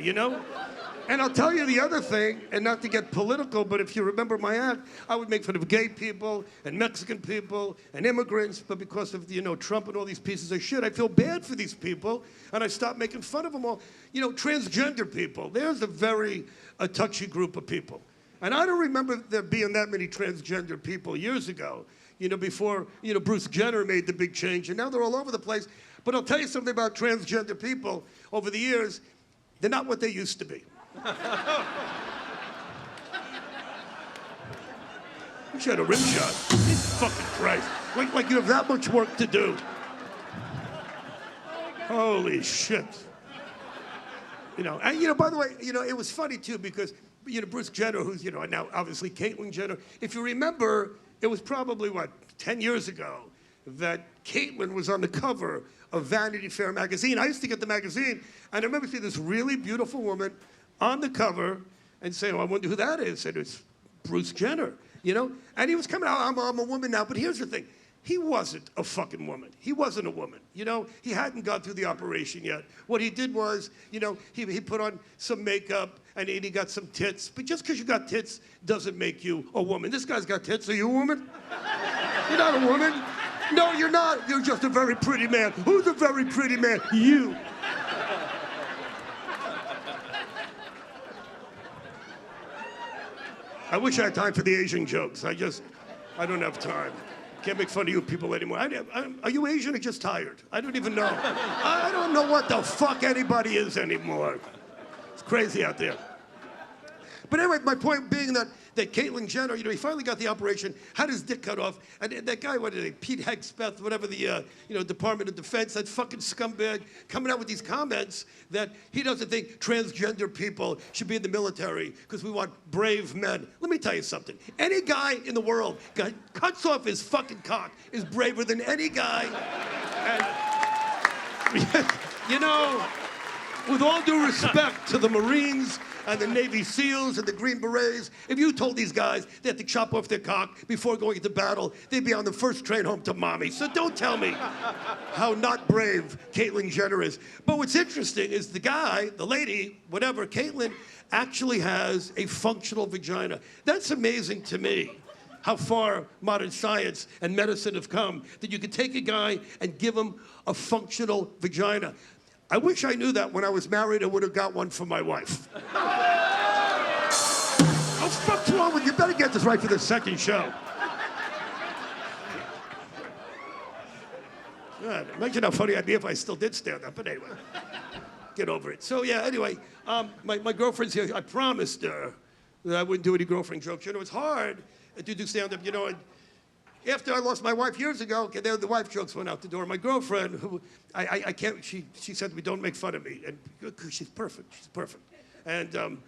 [SPEAKER 7] And I'll tell you the other thing, and not to get political, but if you remember my act, I would make fun of gay people and Mexican people and immigrants, but because of, Trump and all these pieces of shit, I feel bad for these people, and I stopped making fun of them all. Transgender people, there's a touchy group of people. And I don't remember there being that many transgender people years ago, before, Bruce Jenner made the big change, and now they're all over the place. But I'll tell you something about transgender people over the years, they're not what they used to be. You should have a rim shot. Jesus fucking Christ. Like you have that much work to do. Holy shit. And by the way, it was funny too because, Bruce Jenner, who's, now obviously Caitlyn Jenner, if you remember, it was probably, 10 years ago that Caitlyn was on the cover of Vanity Fair magazine. I used to get the magazine, and I remember seeing this really beautiful woman on the cover and saying, I wonder who that is. And it's Bruce Jenner, And he was coming out, I'm a woman now, but here's the thing. He wasn't a fucking woman. He wasn't a woman. He hadn't gone through the operation yet. What he did was, he put on some makeup and he got some tits. But just because you got tits doesn't make you a woman. This guy's got tits. Are you a woman? You're not a woman. No, you're not. You're just a very pretty man. Who's a very pretty man? You. I wish I had time for the Asian jokes. I don't have time. Can't make fun of you people anymore. Are you Asian or just tired? I don't even know. I don't know what the fuck anybody is anymore. It's crazy out there. But anyway, my point being that Caitlyn Jenner, he finally got the operation, had his dick cut off, and that guy, Pete Hegseth, whatever the, Department of Defense, that fucking scumbag, coming out with these comments that he doesn't think transgender people should be in the military because we want brave men. Let me tell you something. Any guy in the world cuts off his fucking cock is braver than any guy. And, with all due respect to the Marines and the Navy SEALs and the Green Berets, if you told these guys they had to chop off their cock before going into battle, they'd be on the first train home to mommy. So don't tell me how not brave Caitlyn Jenner is. But what's interesting is the guy, the lady, whatever, Caitlyn, actually has a functional vagina. That's amazing to me. How far modern science and medicine have come, that you could take a guy and give him a functional vagina. I wish I knew that when I was married. I would have got one for my wife. What the fuck's wrong with you? You better get this right for the second show. God, imagine how funny I'd be if I still did stand up. But anyway, get over it. So yeah, anyway, my girlfriend's here. I promised her that I wouldn't do any girlfriend jokes. It's hard to do stand up. After I lost my wife years ago, the wife jokes went out the door. My girlfriend, who I can't, she said to me, don't make fun of me. And she's perfect. She's perfect. And,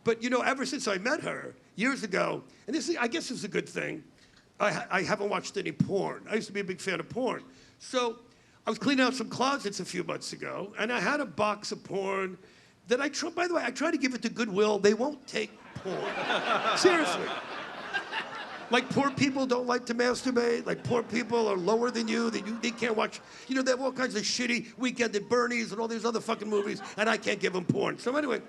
[SPEAKER 7] but ever since I met her years ago, and I guess this is a good thing, I haven't watched any porn. I used to be a big fan of porn. So I was cleaning out some closets a few months ago, and I had a box of porn that by the way, I try to give it to Goodwill. They won't take porn. Seriously. Like poor people don't like to masturbate. Like poor people are lower than you. They can't watch. They have all kinds of shitty Weekend at Bernie's and all these other fucking movies, and I can't give them porn. So anyway,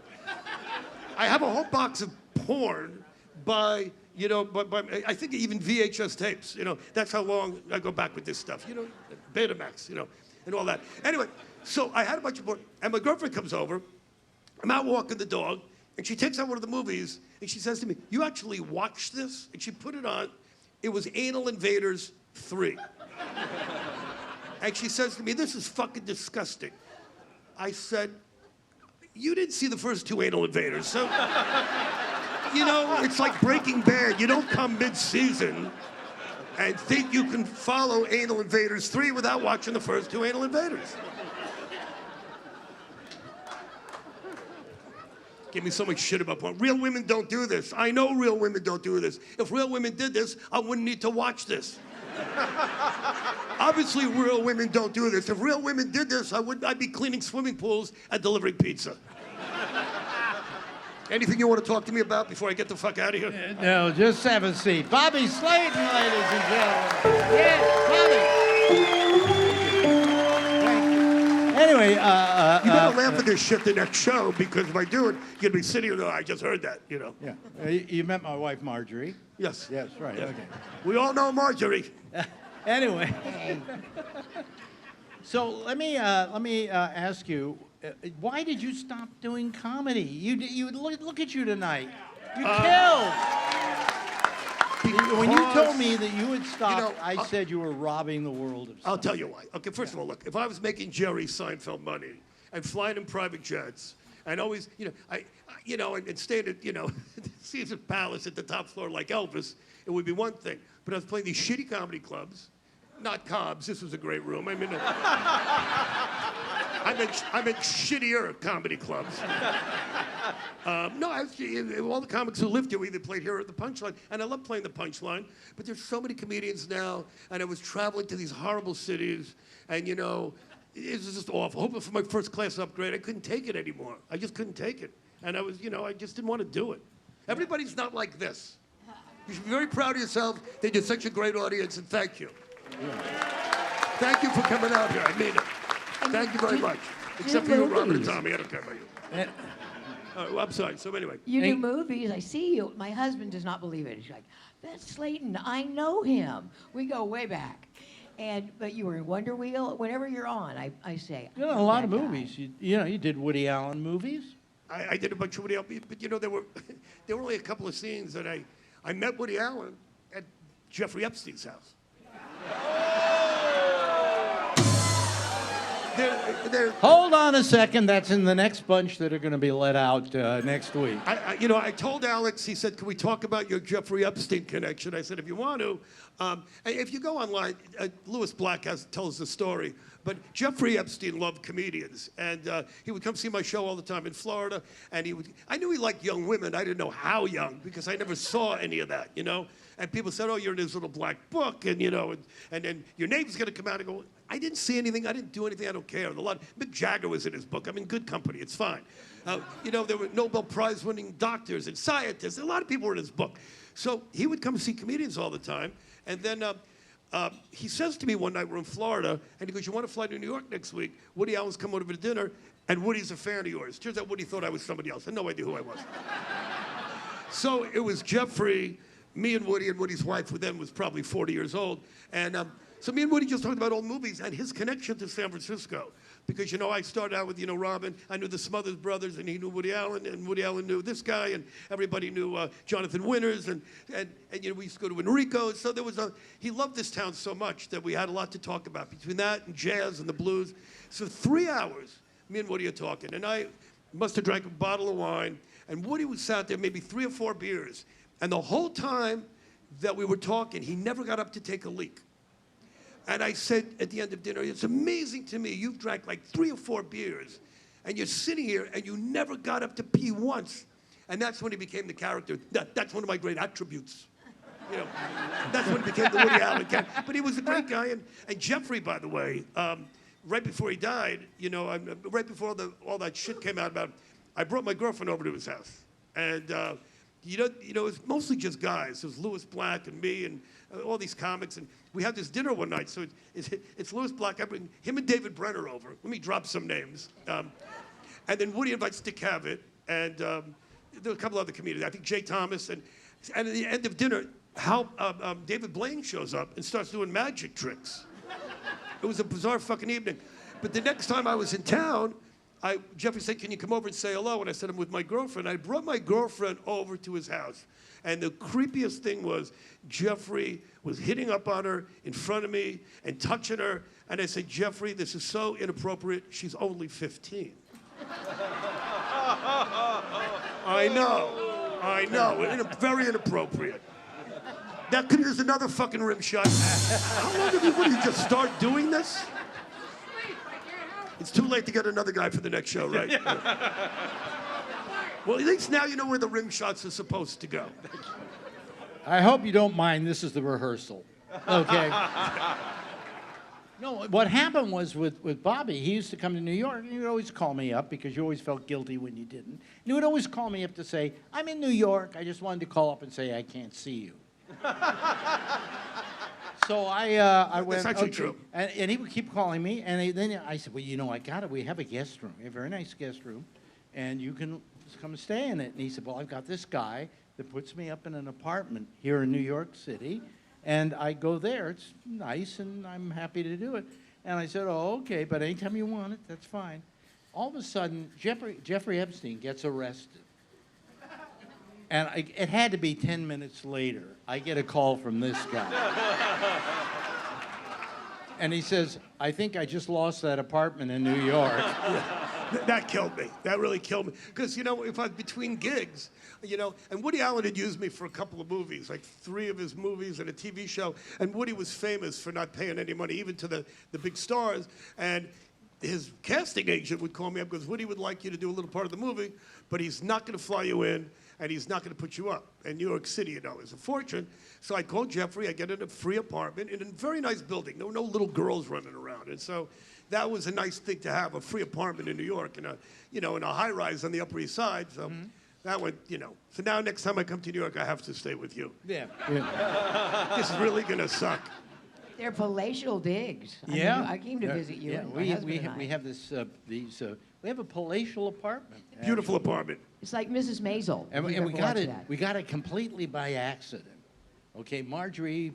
[SPEAKER 7] I have a whole box of porn by, You know, but I think even VHS tapes, you know, that's how long I go back with this stuff. You know, Betamax, you know, and all that. Anyway, so I had a bunch of board, and my girlfriend comes over. I'm out walking the dog, and she takes out one of the movies, and she says to me, "You actually watched this?" And she put it on. It was Anal Invaders 3. And she says to me, "This is fucking disgusting." I said, "You didn't see the first 2 Anal Invaders, so..." You know, it's like Breaking Bad. You don't come mid-season and think you can follow Anal Invaders 3 without watching the first 2 Anal Invaders. Give me so much shit about porn. Real women don't do this. I know real women don't do this. If real women did this, I wouldn't need to watch this. Obviously, real women don't do this. If real women did this, I'd be cleaning swimming pools and delivering pizza. Anything you want to talk to me about before I get the fuck out of here?
[SPEAKER 5] No, just have a seat. Bobby Slayton, ladies and gentlemen. Yes, Bobby. Thank you. Anyway,
[SPEAKER 7] You better laugh at this shit the next show, because if I do it, you're gonna be sitting there, I just heard that, you know.
[SPEAKER 5] yeah, you met my wife, Marjorie.
[SPEAKER 7] Yes.
[SPEAKER 5] Yes, right, okay.
[SPEAKER 7] We all know Marjorie.
[SPEAKER 5] Anyway, so let me ask you, why did you stop doing comedy? You look at you tonight. You killed. When you told me that you had stopped, I said you were robbing the world of something.
[SPEAKER 7] I'll tell you why. Okay, first of all, look, if I was making Jerry Seinfeld money and flying in private jets and always, and staying at, Caesar Palace at the top floor like Elvis, it would be one thing. But I was playing these shitty comedy clubs, not Cobb's. This was a great room. I meant shittier comedy clubs. No, all the comics who lived here either played here at the Punchline, and I love playing the Punchline, but there's so many comedians now, and I was traveling to these horrible cities, and it was just awful. Hoping for my first class upgrade, I couldn't take it anymore. I just couldn't take it. And I was, I just didn't want to do it. Everybody's not like this. You should be very proud of yourself that you're such a great audience, and thank you. Thank you for coming out here, I mean it. Thank you very much. Except for you, Robert and Tommy, I don't care about you. Well, I'm sorry, so anyway.
[SPEAKER 4] You do movies, I see you. My husband does not believe it. He's like, "That's Slayton, I know him." We go way back. But you were in Wonder Wheel. Whenever you're on, I say.
[SPEAKER 5] You know, a lot of movies. You did Woody Allen movies.
[SPEAKER 7] I did a bunch of Woody Allen, but there were only a couple of scenes that I met Woody Allen at Jeffrey Epstein's house.
[SPEAKER 5] Hold on a second. That's in the next bunch that are going to be let out next week.
[SPEAKER 7] I told Alex, he said, "Can we talk about your Jeffrey Epstein connection?" I said, "If you want to." If you go online, Louis Black tells the story. But Jeffrey Epstein loved comedians, and he would come see my show all the time in Florida. And I knew he liked young women. I didn't know how young, because I never saw any of that, And people said, "Oh, you're in this little black book, and then your name's going to come out." I go, "I didn't see anything. I didn't do anything. I don't care." Mick Jagger was in his book. I'm in good company. It's fine. There were Nobel Prize-winning doctors and scientists. A lot of people were in his book. So he would come see comedians all the time. And then he says to me one night, we're in Florida, and he goes, "You want to fly to New York next week? Woody Allen's come over to dinner, and Woody's a fan of yours." Turns out Woody thought I was somebody else. I had no idea who I was. So it was Jeffrey, me and Woody's wife, who then was probably 40 years old. And so me and Woody just talked about old movies and his connection to San Francisco. Because, I started out with, Robin. I knew the Smothers Brothers, and he knew Woody Allen, and Woody Allen knew this guy, and everybody knew Jonathan Winters, and we used to go to Enrico's. So he loved this town so much that we had a lot to talk about. Between that and jazz and the blues. So 3 hours, me and Woody are talking. And I must have drank a bottle of wine, and Woody was sat there maybe 3 or 4 beers. And the whole time that we were talking, he never got up to take a leak. And I said at the end of dinner, "It's amazing to me, you've drank like 3 or 4 beers, and you're sitting here and you never got up to pee once." And that's when he became the character. That's one of my great attributes. That's when he became the Woody Allen character. But he was a great guy. And Jeffrey, by the way, right before he died, right before all that shit came out about him, I brought my girlfriend over to his house. And it was mostly just guys. It was Louis Black and me and all these comics. And we had this dinner one night. So it's Louis Black. I bring him and David Brenner over. Let me drop some names. And then Woody invites Dick Cavett. And there were a couple other comedians. I think Jay Thomas. And at the end of dinner, David Blaine shows up and starts doing magic tricks. It was a bizarre fucking evening. But the next time I was in town, Jeffrey said, can you come over and say hello? And I said, I'm with my girlfriend. I brought my girlfriend over to his house. And the creepiest thing was Jeffrey was hitting up on her in front of me and touching her. And I said, Jeffrey, this is so inappropriate. She's only 15. I know. Very inappropriate. That could use another fucking rim shot. How long have you, just start doing this? It's too late to get another guy for the next show, right? Yeah. Well, at least now you know where the rim shots are supposed to go.
[SPEAKER 5] I hope you don't mind. This is the rehearsal. Okay. No, what happened was with Bobby, he used to come to New York, and he would always call me up because you always felt guilty when you didn't. And he would always call me up to say, I'm in New York. I just wanted to call up and say I can't see you. So I went.
[SPEAKER 7] That's actually
[SPEAKER 5] okay.
[SPEAKER 7] true.
[SPEAKER 5] And he would keep calling me, and then I said, well, you know, I got it. We have a guest room, a very nice guest room, and you can just come stay in it. And he said, well, I've got this guy that puts me up in an apartment here in New York City, and I go there. It's nice, and I'm happy to do it. And I said, oh, okay, but anytime you want it, that's fine. All of a sudden, Jeffrey Epstein gets arrested. And it had to be 10 minutes later. I get a call from this guy. And he says, I think I just lost that apartment in New York.
[SPEAKER 7] That killed me. That really killed me. Because, you know, if I was between gigs, you know, and Woody Allen had used me for a couple of movies, like 3 of his movies and a TV show. And Woody was famous for not paying any money, even to the big stars. And his casting agent would call me up because Woody would like you to do a little part of the movie, but he's not going to fly you in. And he's not going to put you up. And New York City, you know, is a fortune. So I called Jeffrey. I get in a free apartment in a very nice building. There were no little girls running around. And so that was a nice thing to have, a free apartment in New York, in a high-rise on the Upper East Side. So that went, you know. So now next time I come to New York, I have to stay with you.
[SPEAKER 5] Yeah.
[SPEAKER 7] This is really going to suck.
[SPEAKER 4] They're palatial digs.
[SPEAKER 5] Yeah.
[SPEAKER 4] I came to visit you.
[SPEAKER 5] Yeah,
[SPEAKER 4] and my husband and I.
[SPEAKER 5] we have we have a palatial apartment.
[SPEAKER 7] Beautiful apartment.
[SPEAKER 4] It's like Mrs. Maisel.
[SPEAKER 5] And
[SPEAKER 4] if you've
[SPEAKER 5] we
[SPEAKER 4] ever
[SPEAKER 5] got
[SPEAKER 4] watched
[SPEAKER 5] it.
[SPEAKER 4] that.
[SPEAKER 5] We got it completely by accident. Okay, Marjorie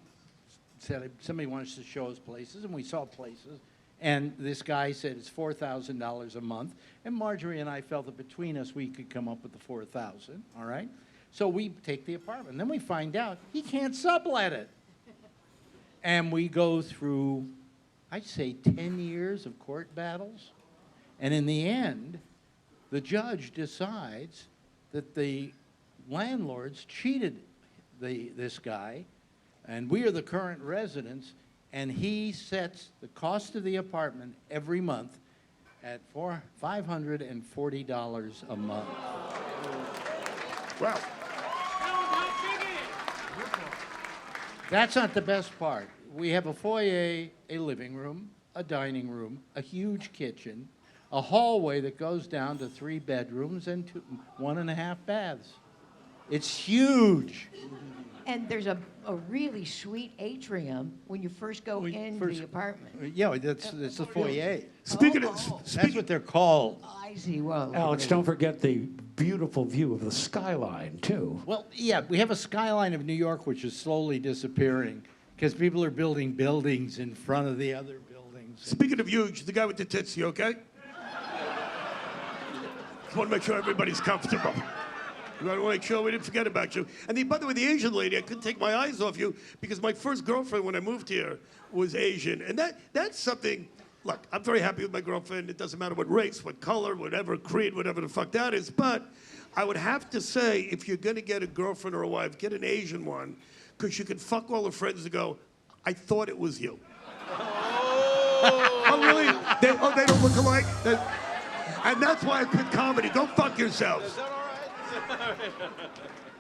[SPEAKER 5] said somebody wants to show us places, and we saw places. And this guy said it's $4,000 a month, and Marjorie and I felt that between us we could come up with the $4,000. All right, so we take the apartment. And then we find out he can't sublet it, and we go through, I'd say, 10 years of court battles, and in the end, the judge decides that the landlords cheated this guy, and we are the current residents, and he sets the cost of the apartment every month at $540 a month.
[SPEAKER 7] Wow.
[SPEAKER 5] That's not the best part. We have a foyer, a living room, a dining room, a huge kitchen, a hallway that goes down to 3 bedrooms and 1.5 baths. It's huge.
[SPEAKER 4] And there's a really sweet atrium when you first go into the apartment.
[SPEAKER 5] Yeah, that's the foyer. That's what they're called.
[SPEAKER 4] I see. Well,
[SPEAKER 3] Alex, don't forget the beautiful view of the skyline, too.
[SPEAKER 5] Well, yeah, we have a skyline of New York which is slowly disappearing because people are building buildings in front of the other buildings.
[SPEAKER 7] Speaking of huge, the guy with the tits, you okay? Just want to make sure everybody's comfortable. I want to make sure we didn't forget about you. And by the way, the Asian lady, I couldn't take my eyes off you because my first girlfriend when I moved here was Asian. And that's something, look, I'm very happy with my girlfriend. It doesn't matter what race, what color, whatever creed, whatever the fuck that is. But I would have to say, if you're going to get a girlfriend or a wife, get an Asian one because you can fuck all her friends and go, I thought it was you. Oh, really? They don't look alike? And that's why I quit comedy. Go fuck yourselves.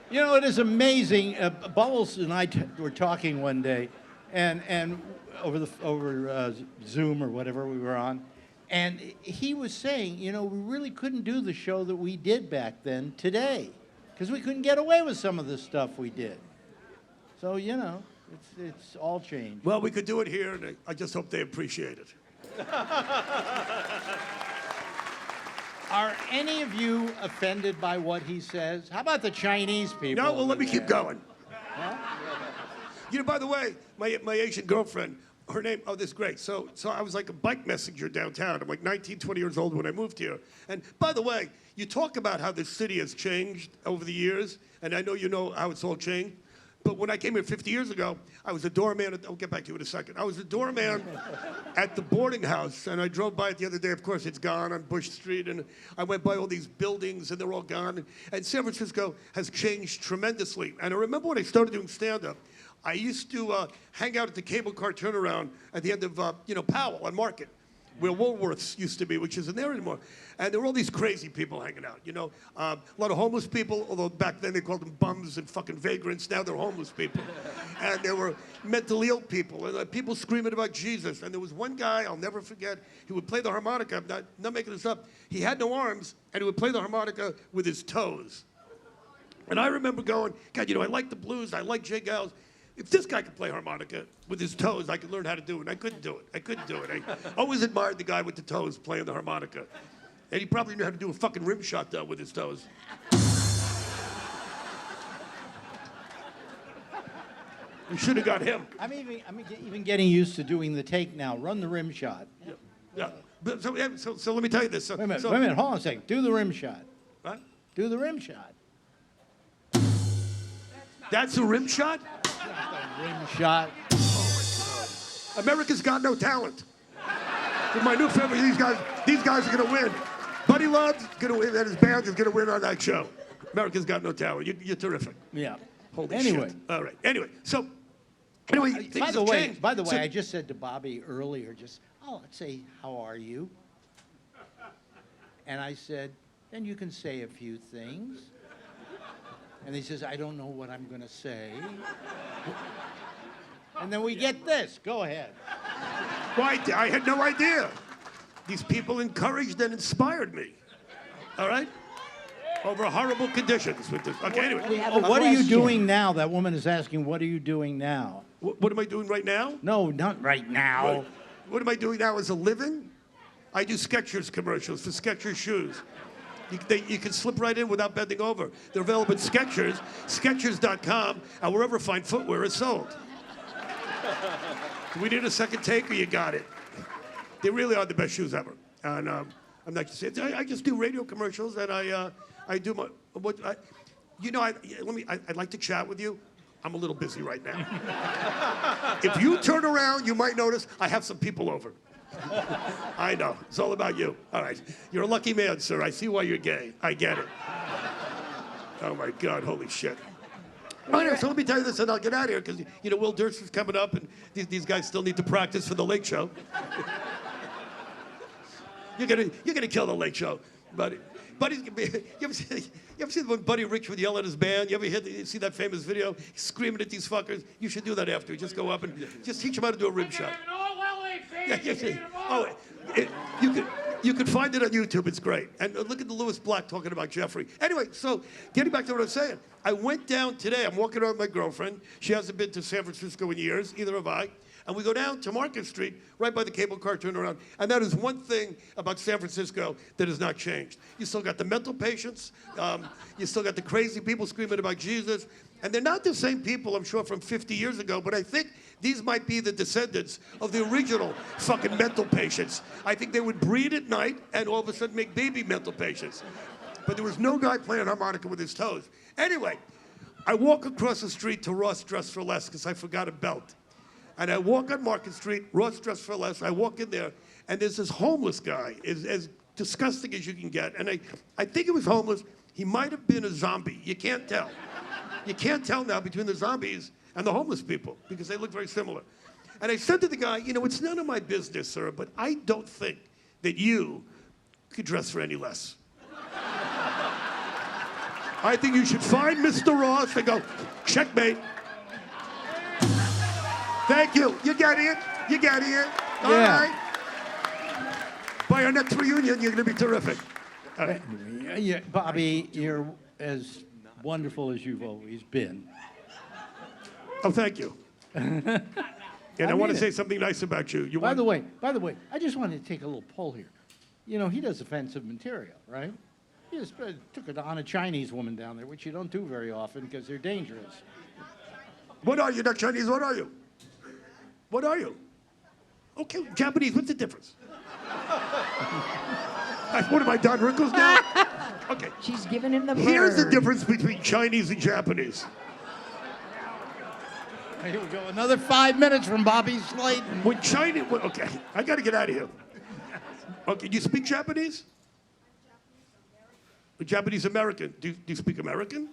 [SPEAKER 5] You know, it is amazing. Bubbles and I were talking one day, and over Zoom or whatever we were on, and he was saying, you know, we really couldn't do the show that we did back then today, because we couldn't get away with some of the stuff we did. So, you know, it's all changed.
[SPEAKER 7] Well, we could do it here, and I just hope they appreciate it.
[SPEAKER 5] Are any of you offended by what he says? How about the Chinese people?
[SPEAKER 7] No, well, let me
[SPEAKER 5] over
[SPEAKER 7] keep
[SPEAKER 5] there?
[SPEAKER 7] going. You know, by the way, my Asian girlfriend, her name, oh, this is great. So I was like a bike messenger downtown. I'm like 19, 20 years old when I moved here. And by the way, you talk about how this city has changed over the years, and I know you know how it's all changed. But when I came here 50 years ago, I was a doorman. I'll get back to you in a second. I was a doorman at the boarding house, and I drove by it the other day. Of course, it's gone on Bush Street, and I went by all these buildings, and they're all gone. And San Francisco has changed tremendously. And I remember when I started doing stand-up, I used to hang out at the cable car turnaround at the end of, Powell on Market, where Woolworths used to be, which isn't there anymore. And there were all these crazy people hanging out, a lot of homeless people, although back then they called them bums and fucking vagrants. Now they're homeless people. And there were mentally ill people, and people screaming about Jesus. And there was one guy, I'll never forget, he would play the harmonica. I'm not making this up. He had no arms, and he would play the harmonica with his toes. And I remember going, God, I like the blues, I like Jay Giles. If this guy could play harmonica with his toes, I could learn how to do it. I couldn't do it. I always admired the guy with the toes playing the harmonica. And he probably knew how to do a fucking rim shot, though, with his toes. We should have got him.
[SPEAKER 5] I'm even getting used to doing the take now. Run the rim shot.
[SPEAKER 7] Yeah. But so let me tell you this.
[SPEAKER 5] Wait a minute, hold on a second. Do the rim shot.
[SPEAKER 7] What?
[SPEAKER 5] Do the rim shot.
[SPEAKER 7] That's a rim shot?
[SPEAKER 5] Rim shot.
[SPEAKER 7] America's Got No Talent. With my new family, these guys are gonna win. Buddy Love's gonna win, and his band is gonna win on that show. America's Got No Talent. You're terrific.
[SPEAKER 5] Yeah.
[SPEAKER 7] Holy
[SPEAKER 5] Anyway.
[SPEAKER 7] shit. All right. Anyway, things
[SPEAKER 5] By
[SPEAKER 7] have changed.
[SPEAKER 5] the way,
[SPEAKER 7] So-
[SPEAKER 5] I just said to Bobby earlier, let's say, how are you? And I said, then you can say a few things. And he says, I don't know what I'm going to say. And then we get this. Go ahead.
[SPEAKER 7] Right, I had no idea. These people encouraged and inspired me. All right? Over horrible conditions with this. Okay, anyway.
[SPEAKER 5] What are you doing now? That woman is asking, what are you doing now?
[SPEAKER 7] What am I doing right now?
[SPEAKER 5] No, not right now.
[SPEAKER 7] What am I doing now as a living? I do Skechers commercials for Skechers shoes. You can slip right in without bending over. They're available at Skechers, Skechers.com, and wherever fine footwear is sold. Do we need a second take, or you got it? They really are the best shoes ever. And I'm not just saying. I just do radio commercials, and I do my I'd like to chat with you. I'm a little busy right now. If you turn around, you might notice I have some people over. I know. It's all about you. All right. You're a lucky man, sir. I see why you're gay. I get it. Oh, my God. Holy shit. All right, so let me tell you this, and I'll get out of here, because, Will Durst is coming up, and these guys still need to practice for the Late Show. You're gonna kill the Late Show, buddy. You ever see when Buddy Rich would yell at his band? You ever see that famous video? He's screaming at these fuckers. You should do that after. Just go up and just teach them how to do a rim shot. You can find it on YouTube. It's great. And look at the Lewis Black talking about Jeffrey. Anyway, so getting back to what I was saying, I went down today. I'm walking around with my girlfriend. She hasn't been to San Francisco in years. Either have I. And we go down to Market Street, right by the cable car turnaround. And that is one thing about San Francisco that has not changed. You still got the mental patients. You still got the crazy people screaming about Jesus. And they're not the same people, I'm sure, from 50 years ago. But I think these might be the descendants of the original fucking mental patients. I think they would breed at night and all of a sudden make baby mental patients. But there was no guy playing harmonica with his toes. Anyway, I walk across the street to Ross Dress for Less because I forgot a belt. And I walk on Market Street, Ross Dress for Less. I walk in there, and there's this homeless guy, as disgusting as you can get. And I think he was homeless. He might have been a zombie. You can't tell. You can't tell now between the zombies and the homeless people because they look very similar. And I said to the guy, it's none of my business, sir, but I don't think that you could dress for any less. I think you should find Mr. Ross and go, checkmate. Thank you. You got it. You got it. All right. By our next reunion, you're going to be terrific. All right.
[SPEAKER 5] Yeah, Bobby, you're as wonderful as you've always been.
[SPEAKER 7] Oh, thank you. And I want to say something nice about you.
[SPEAKER 5] By the way, I just wanted to take a little poll here. you know, he does offensive material, right? He just took it on a Chinese woman down there, which you don't do very often because they're dangerous.
[SPEAKER 7] What are you? Not Chinese. What are you? What are you? Okay, Japanese. What's the difference? What am I, Don Rickles now? Okay.
[SPEAKER 4] She's giving him the
[SPEAKER 7] Here's the
[SPEAKER 4] bird.
[SPEAKER 7] difference between Chinese and Japanese.
[SPEAKER 5] Here we go. Another 5 minutes from Bobby Slayton.
[SPEAKER 7] When China, okay, I got to get out of here. Okay, you speak Japanese? Japanese American. Do you speak American?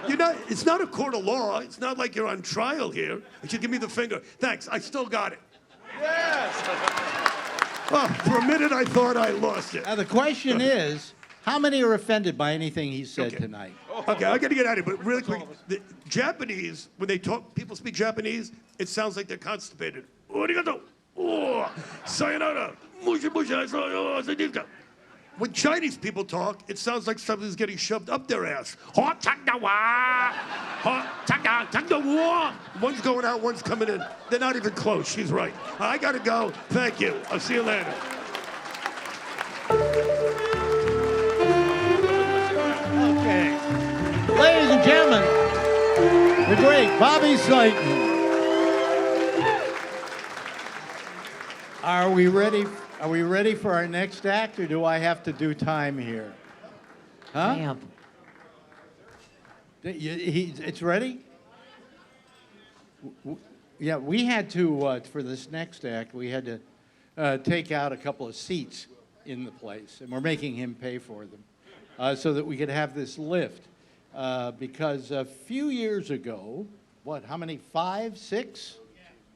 [SPEAKER 7] You're not. It's not a court of law. It's not like you're on trial here. You should give me the finger. Thanks. I still got it.
[SPEAKER 1] Yes.
[SPEAKER 7] Oh, for a minute, I thought I lost it.
[SPEAKER 5] Now, the question is, how many are offended by anything he said
[SPEAKER 7] Okay.
[SPEAKER 5] tonight?
[SPEAKER 7] Okay, I got to get out of here, but really quick, the Japanese, when they talk, people speak Japanese, it sounds like they're constipated. Arigato. Oh, sayonara. Musha musha. Sayonara. When Chinese people talk, it sounds like something's getting shoved up their ass. One's going out, one's coming in. They're not even close. She's right. I got to go. Thank you. I'll see you later.
[SPEAKER 5] Okay. Ladies and gentlemen, the great Bobby Slayton. Are we ready? Are we ready for our next act, or do I have to do time here? Huh?
[SPEAKER 4] Damn.
[SPEAKER 5] It's ready? Yeah, we had to, for this next act, we had to take out a couple of seats in the place, and we're making him pay for them so that we could have this lift. Because a few years ago, what, how many, 5, 6?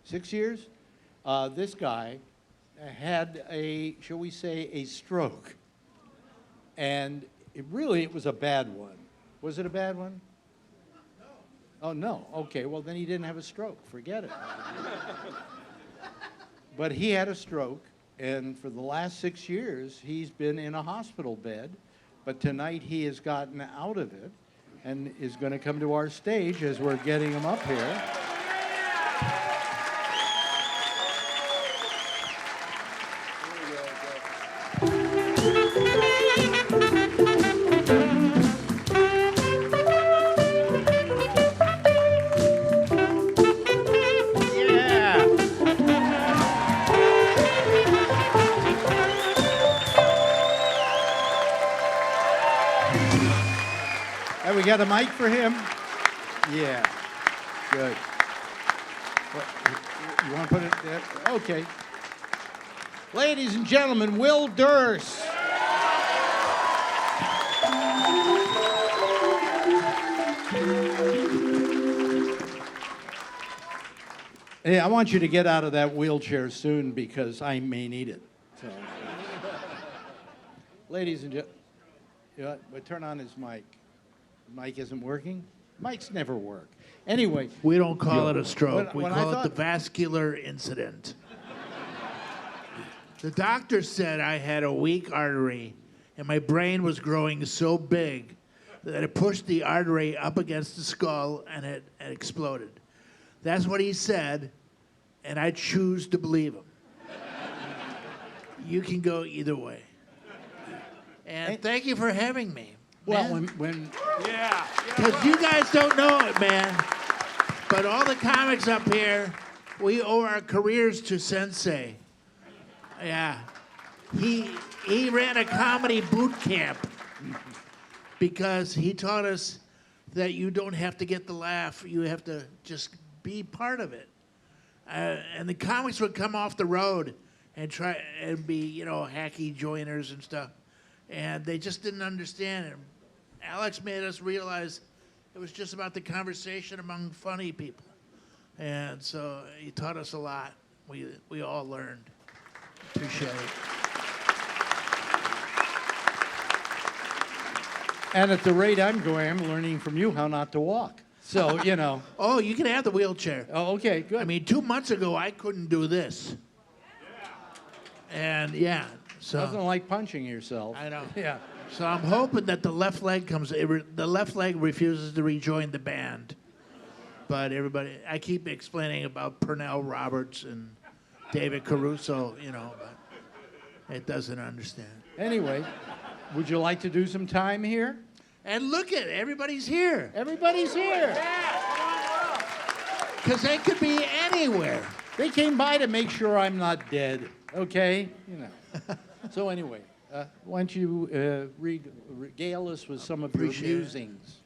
[SPEAKER 5] 6 years? This guy had a, shall we say, a stroke. And it was a bad one. Was it a bad one? No. Oh, no. Okay, well, then he didn't have a stroke. Forget it. But he had a stroke, and for the last 6 years, he's been in a hospital bed. But tonight he has gotten out of it and is going to come to our stage as we're getting him up here. Hey, we got a mic for him? Yeah. Good. You want to put it there? Okay. Ladies and gentlemen, Will Durst. Hey, I want you to get out of that wheelchair soon because I may need it. So. Ladies and gentlemen, but turn on his mic. Mic isn't working? Mics never work. Anyway.
[SPEAKER 8] We don't call it a stroke. We
[SPEAKER 5] when
[SPEAKER 8] call it the vascular incident. The doctor said I had a weak artery, and my brain was growing so big that it pushed the artery up against the skull, and it exploded. That's what he said, and I choose to believe him. You can go either way. And thank you for having me.
[SPEAKER 5] Well,
[SPEAKER 8] man.
[SPEAKER 1] Yeah.
[SPEAKER 8] Because you guys don't know it, man. But all the comics up here, we owe our careers to Sensei. Yeah. He ran a comedy boot camp because he taught us that you don't have to get the laugh. You have to just be part of it. And the comics would come off the road and try and be, hacky joiners and stuff. And they just didn't understand it. Alex made us realize it was just about the conversation among funny people. And so he taught us a lot. We all learned. Touche.
[SPEAKER 5] And at the rate I'm going, I'm learning from you how not to walk. So,
[SPEAKER 8] Oh, you can have the wheelchair.
[SPEAKER 5] Oh, okay, good.
[SPEAKER 8] I mean, 2 months ago, I couldn't do this. And yeah, so.
[SPEAKER 5] Doesn't like punching yourself.
[SPEAKER 8] I know.
[SPEAKER 5] Yeah.
[SPEAKER 8] So I'm hoping that the left leg the left leg refuses to rejoin the band. But everybody, I keep explaining about Pernell Roberts and David Caruso, but It doesn't understand.
[SPEAKER 5] Anyway, would you like to do some time here?
[SPEAKER 8] And look at it, everybody's here.
[SPEAKER 5] Everybody's here.
[SPEAKER 8] Because they could be anywhere.
[SPEAKER 5] They came by to make sure I'm not dead, okay? You know. So anyway, why don't you regale us with some of your
[SPEAKER 8] Appreciate it.
[SPEAKER 5] musings?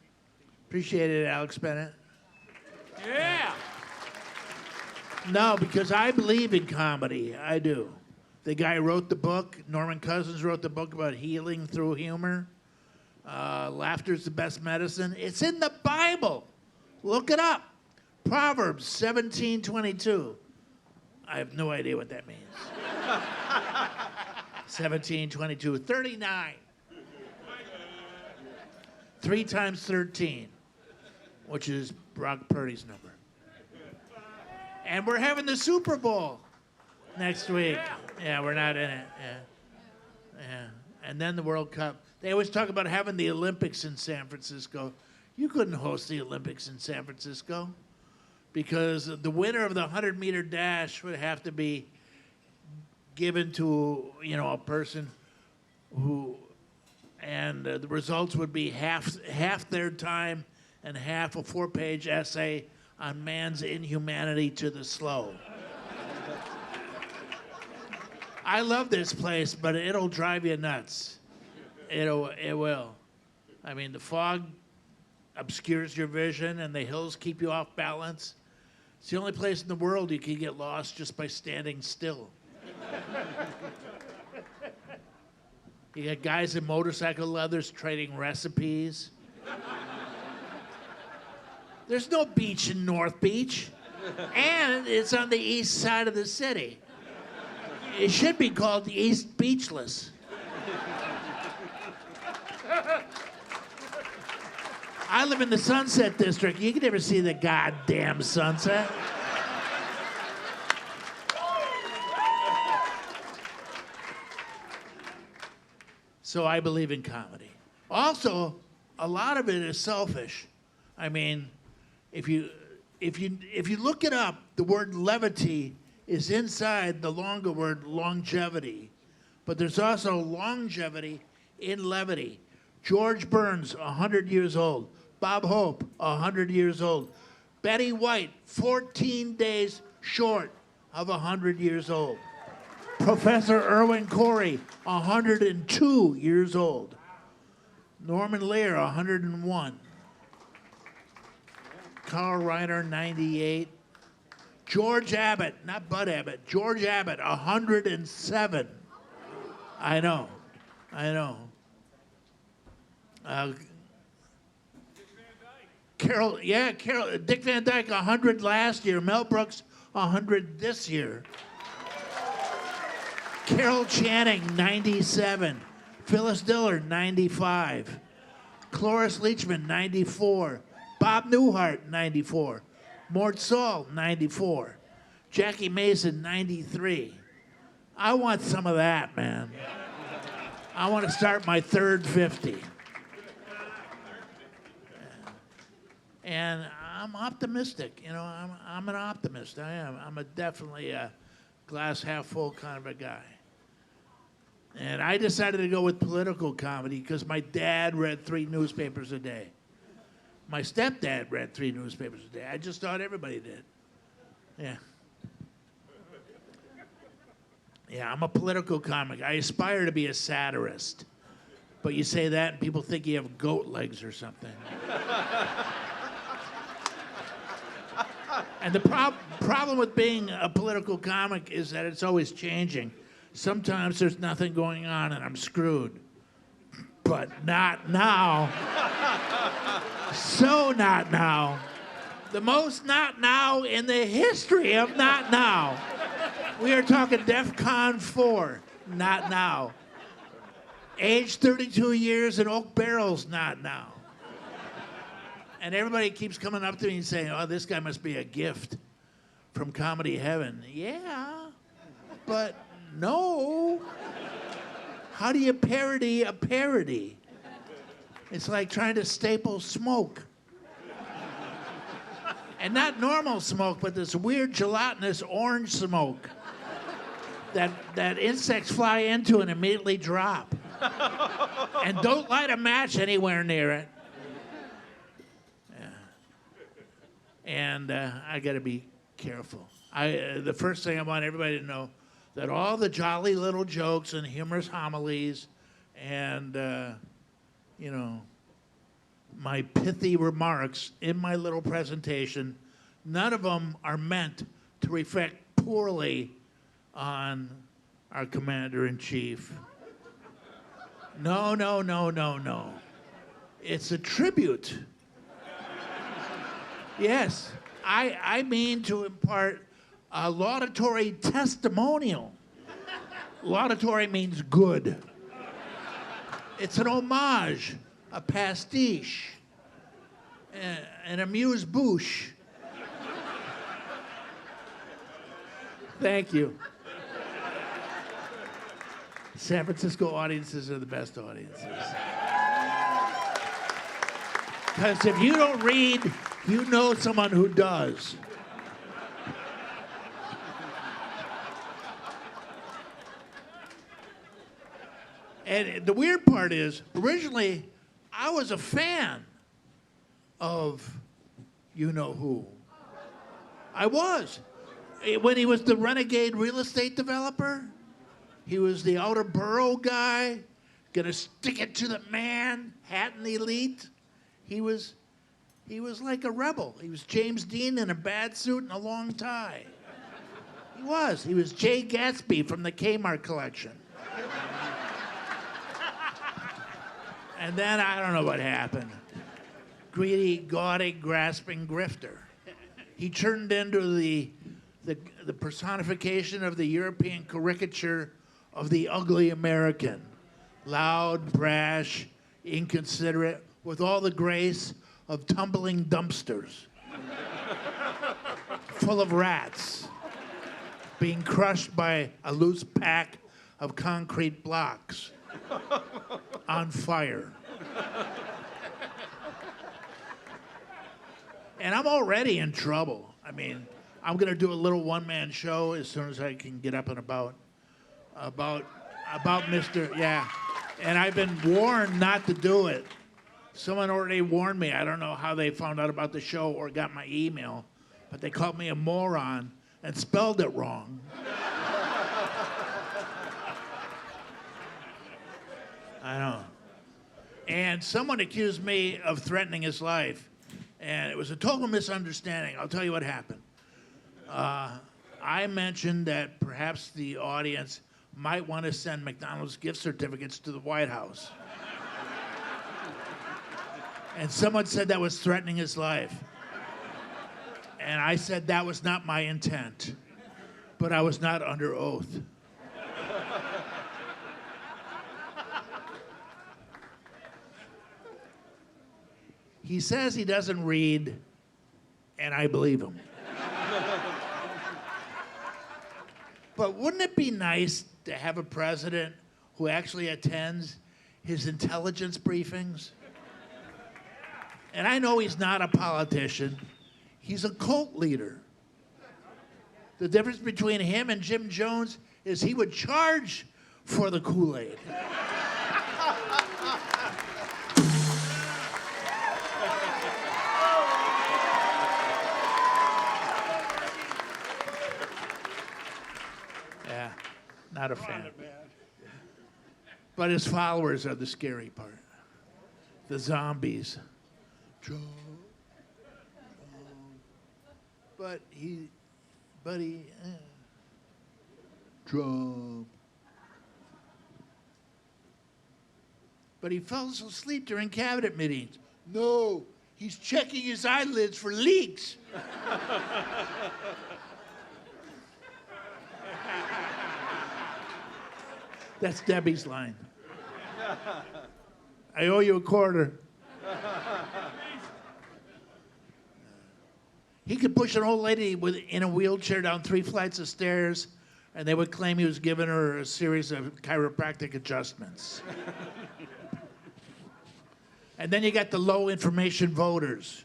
[SPEAKER 8] Appreciate it, Alex Bennett. Yeah. No, because I believe in comedy. I do. The guy who wrote the book, Norman Cousins, wrote the book about healing through humor. Laughter's the best medicine. It's in the Bible. Look it up. Proverbs 17:22. I have no idea what that means. 17:22. 39. 3 times 13, which is Brock Purdy's number. And we're having the Super Bowl next week. Yeah, we're not in it. Yeah. And then the World Cup. They always talk about having the Olympics in San Francisco. You couldn't host the Olympics in San Francisco because the winner of the 100-meter dash would have to be given to, a person who, and the results would be half their time and half a 4-page essay on man's inhumanity to the slow. I love this place, but it'll drive you nuts. It will. I mean, the fog obscures your vision and the hills keep you off balance. It's the only place in the world you can get lost just by standing still. You got guys in motorcycle leathers trading recipes. There's no beach in North Beach, and it's on the east side of the city. It should be called the East Beachless. I live in the Sunset District. You can never see the goddamn sunset. So I believe in comedy. Also, a lot of it is selfish. I mean, if you look it up, the word levity is inside the longer word longevity. But there's also longevity in levity. George Burns, 100 years old. Bob Hope, 100 years old. Betty White, 14 days short of 100 years old. Professor Irwin Corey, 102 years old. Norman Lear, 101. Carl Reiner, 98. George Abbott, not Bud Abbott, George Abbott, 107. I know. Dick Van Dyke, 100 last year. Mel Brooks, 100 this year. Carol Channing, 97. Phyllis Diller, 95. Cloris Leachman, 94. Bob Newhart, 94. Mort Saul, 94. Jackie Mason, 93. I want some of that, man. I want to start my third 50. And I'm optimistic. I'm an optimist. I am. I'm definitely a glass half full kind of a guy. And I decided to go with political comedy because my dad read 3 newspapers a day. My stepdad read 3 newspapers a day. I just thought everybody did. Yeah, I'm a political comic. I aspire to be a satirist. But you say that and people think you have goat legs or something. And the problem with being a political comic is that it's always changing. Sometimes there's nothing going on and I'm screwed. But not now. So not now. The most not now in the history of not now. We are talking DEFCON 4, not now. Age 32 years and oak barrels, not now. And everybody keeps coming up to me and saying, oh, this guy must be a gift from comedy heaven. Yeah, but no. How do you parody a parody? It's like trying to staple smoke. And not normal smoke, but this weird gelatinous orange smoke. that insects fly into and immediately drop. And don't light a match anywhere near it. Yeah. And I got to be careful. The first thing I want everybody to know that all the jolly little jokes and humorous homilies and, you know, my pithy remarks in my little presentation, none of them are meant to reflect poorly on our commander-in-chief. No, no, no, no, no. It's a tribute. Yes, I mean to impart a laudatory testimonial. Laudatory means good. It's an homage, a pastiche, an amuse-bouche. Thank you. San Francisco audiences are the best audiences. Because if you don't read, you know someone who does. And the weird part is, originally, I was a fan of you-know-who. I was. When he was the renegade real estate developer, he was the outer borough guy, gonna stick it to the man, hat and the elite. He was like a rebel. He was James Dean in a bad suit and a long tie. He was. He was Jay Gatsby from the Kmart collection. And then I don't know what happened. Greedy, gaudy, grasping grifter. He turned into the personification of the European caricature of the ugly American. Loud, brash, inconsiderate, with all the grace of tumbling dumpsters. Full of rats, being crushed by a loose pack of concrete blocks. On fire. And I'm already in trouble. I mean, I'm going to do a little one-man show as soon as I can get up and about Mr. Yeah. And I've been warned not to do it. Someone already warned me. I don't know how they found out about the show or got my email, but they called me a moron and spelled it wrong. I know. And someone accused me of threatening his life, and it was a total misunderstanding. I'll tell you what happened. I mentioned that perhaps the audience might want to send McDonald's gift certificates to the White House. And someone said that was threatening his life. And I said that was not my intent, but I was not under oath. He says he doesn't read, and I believe him. But wouldn't it be nice to have a president who actually attends his intelligence briefings? And I know he's not a politician. He's a cult leader. The difference between him and Jim Jones is he would charge for the Kool-Aid. Yeah, not a fan. But his followers are the scary part. The zombies. Trump. But he, Trump. But he fell asleep during cabinet meetings. No, he's checking his eyelids for leaks. That's Debbie's line. I owe you a quarter. He could push an old lady in a wheelchair down 3 flights of stairs, and they would claim he was giving her a series of chiropractic adjustments. And then you got the low information voters.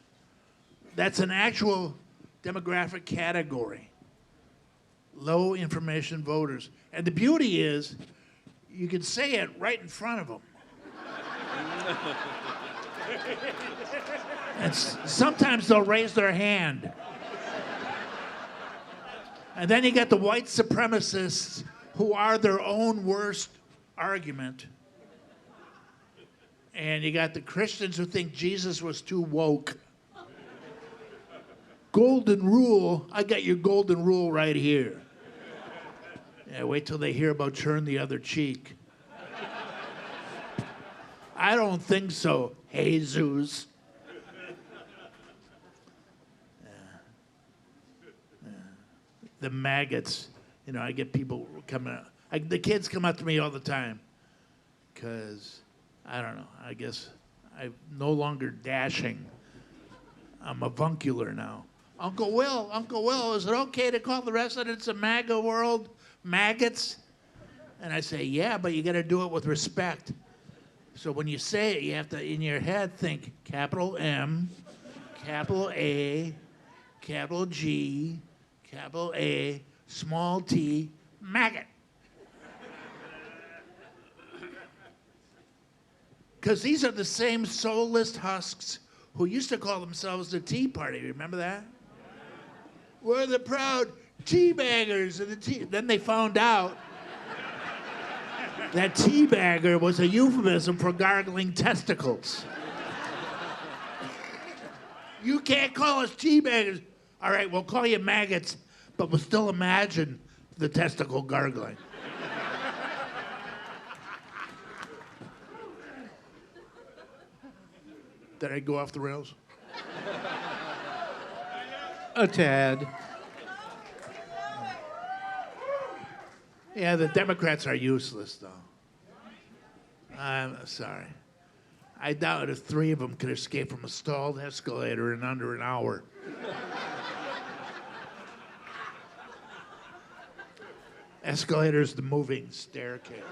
[SPEAKER 8] That's an actual demographic category. low information voters. And the beauty is, you can say it right in front of them. And sometimes they'll raise their hand. And then you get the white supremacists who are their own worst argument. And you got the Christians who think Jesus was too woke. Golden rule, I got your golden rule right here. Yeah, wait till they hear about turn the other cheek. I don't think so, Jesus. The maggots, you know, I get people coming up. The kids come up to me all the time because, I don't know, I guess I'm no longer dashing. I'm avuncular now. Uncle Will, is it okay to call the residents of MAGA world maggots? And I say, yeah, but you got to do it with respect. So when you say it, you have to, in your head, think capital M, capital A, capital G, capital A, small t, maggot. Because these are the same soulless husks who used to call themselves the Tea Party. Remember that? We're the proud teabaggers of the tea. Then they found out that teabagger was a euphemism for gargling testicles. You can't call us teabaggers. All right, we'll call you maggots, but we'll still imagine the testicle gargling. Did I go off the rails?
[SPEAKER 5] A tad.
[SPEAKER 8] Yeah, the Democrats are useless, though. I'm sorry. I doubt if 3 of them could escape from a stalled escalator in under an hour. Escalator's the moving staircase.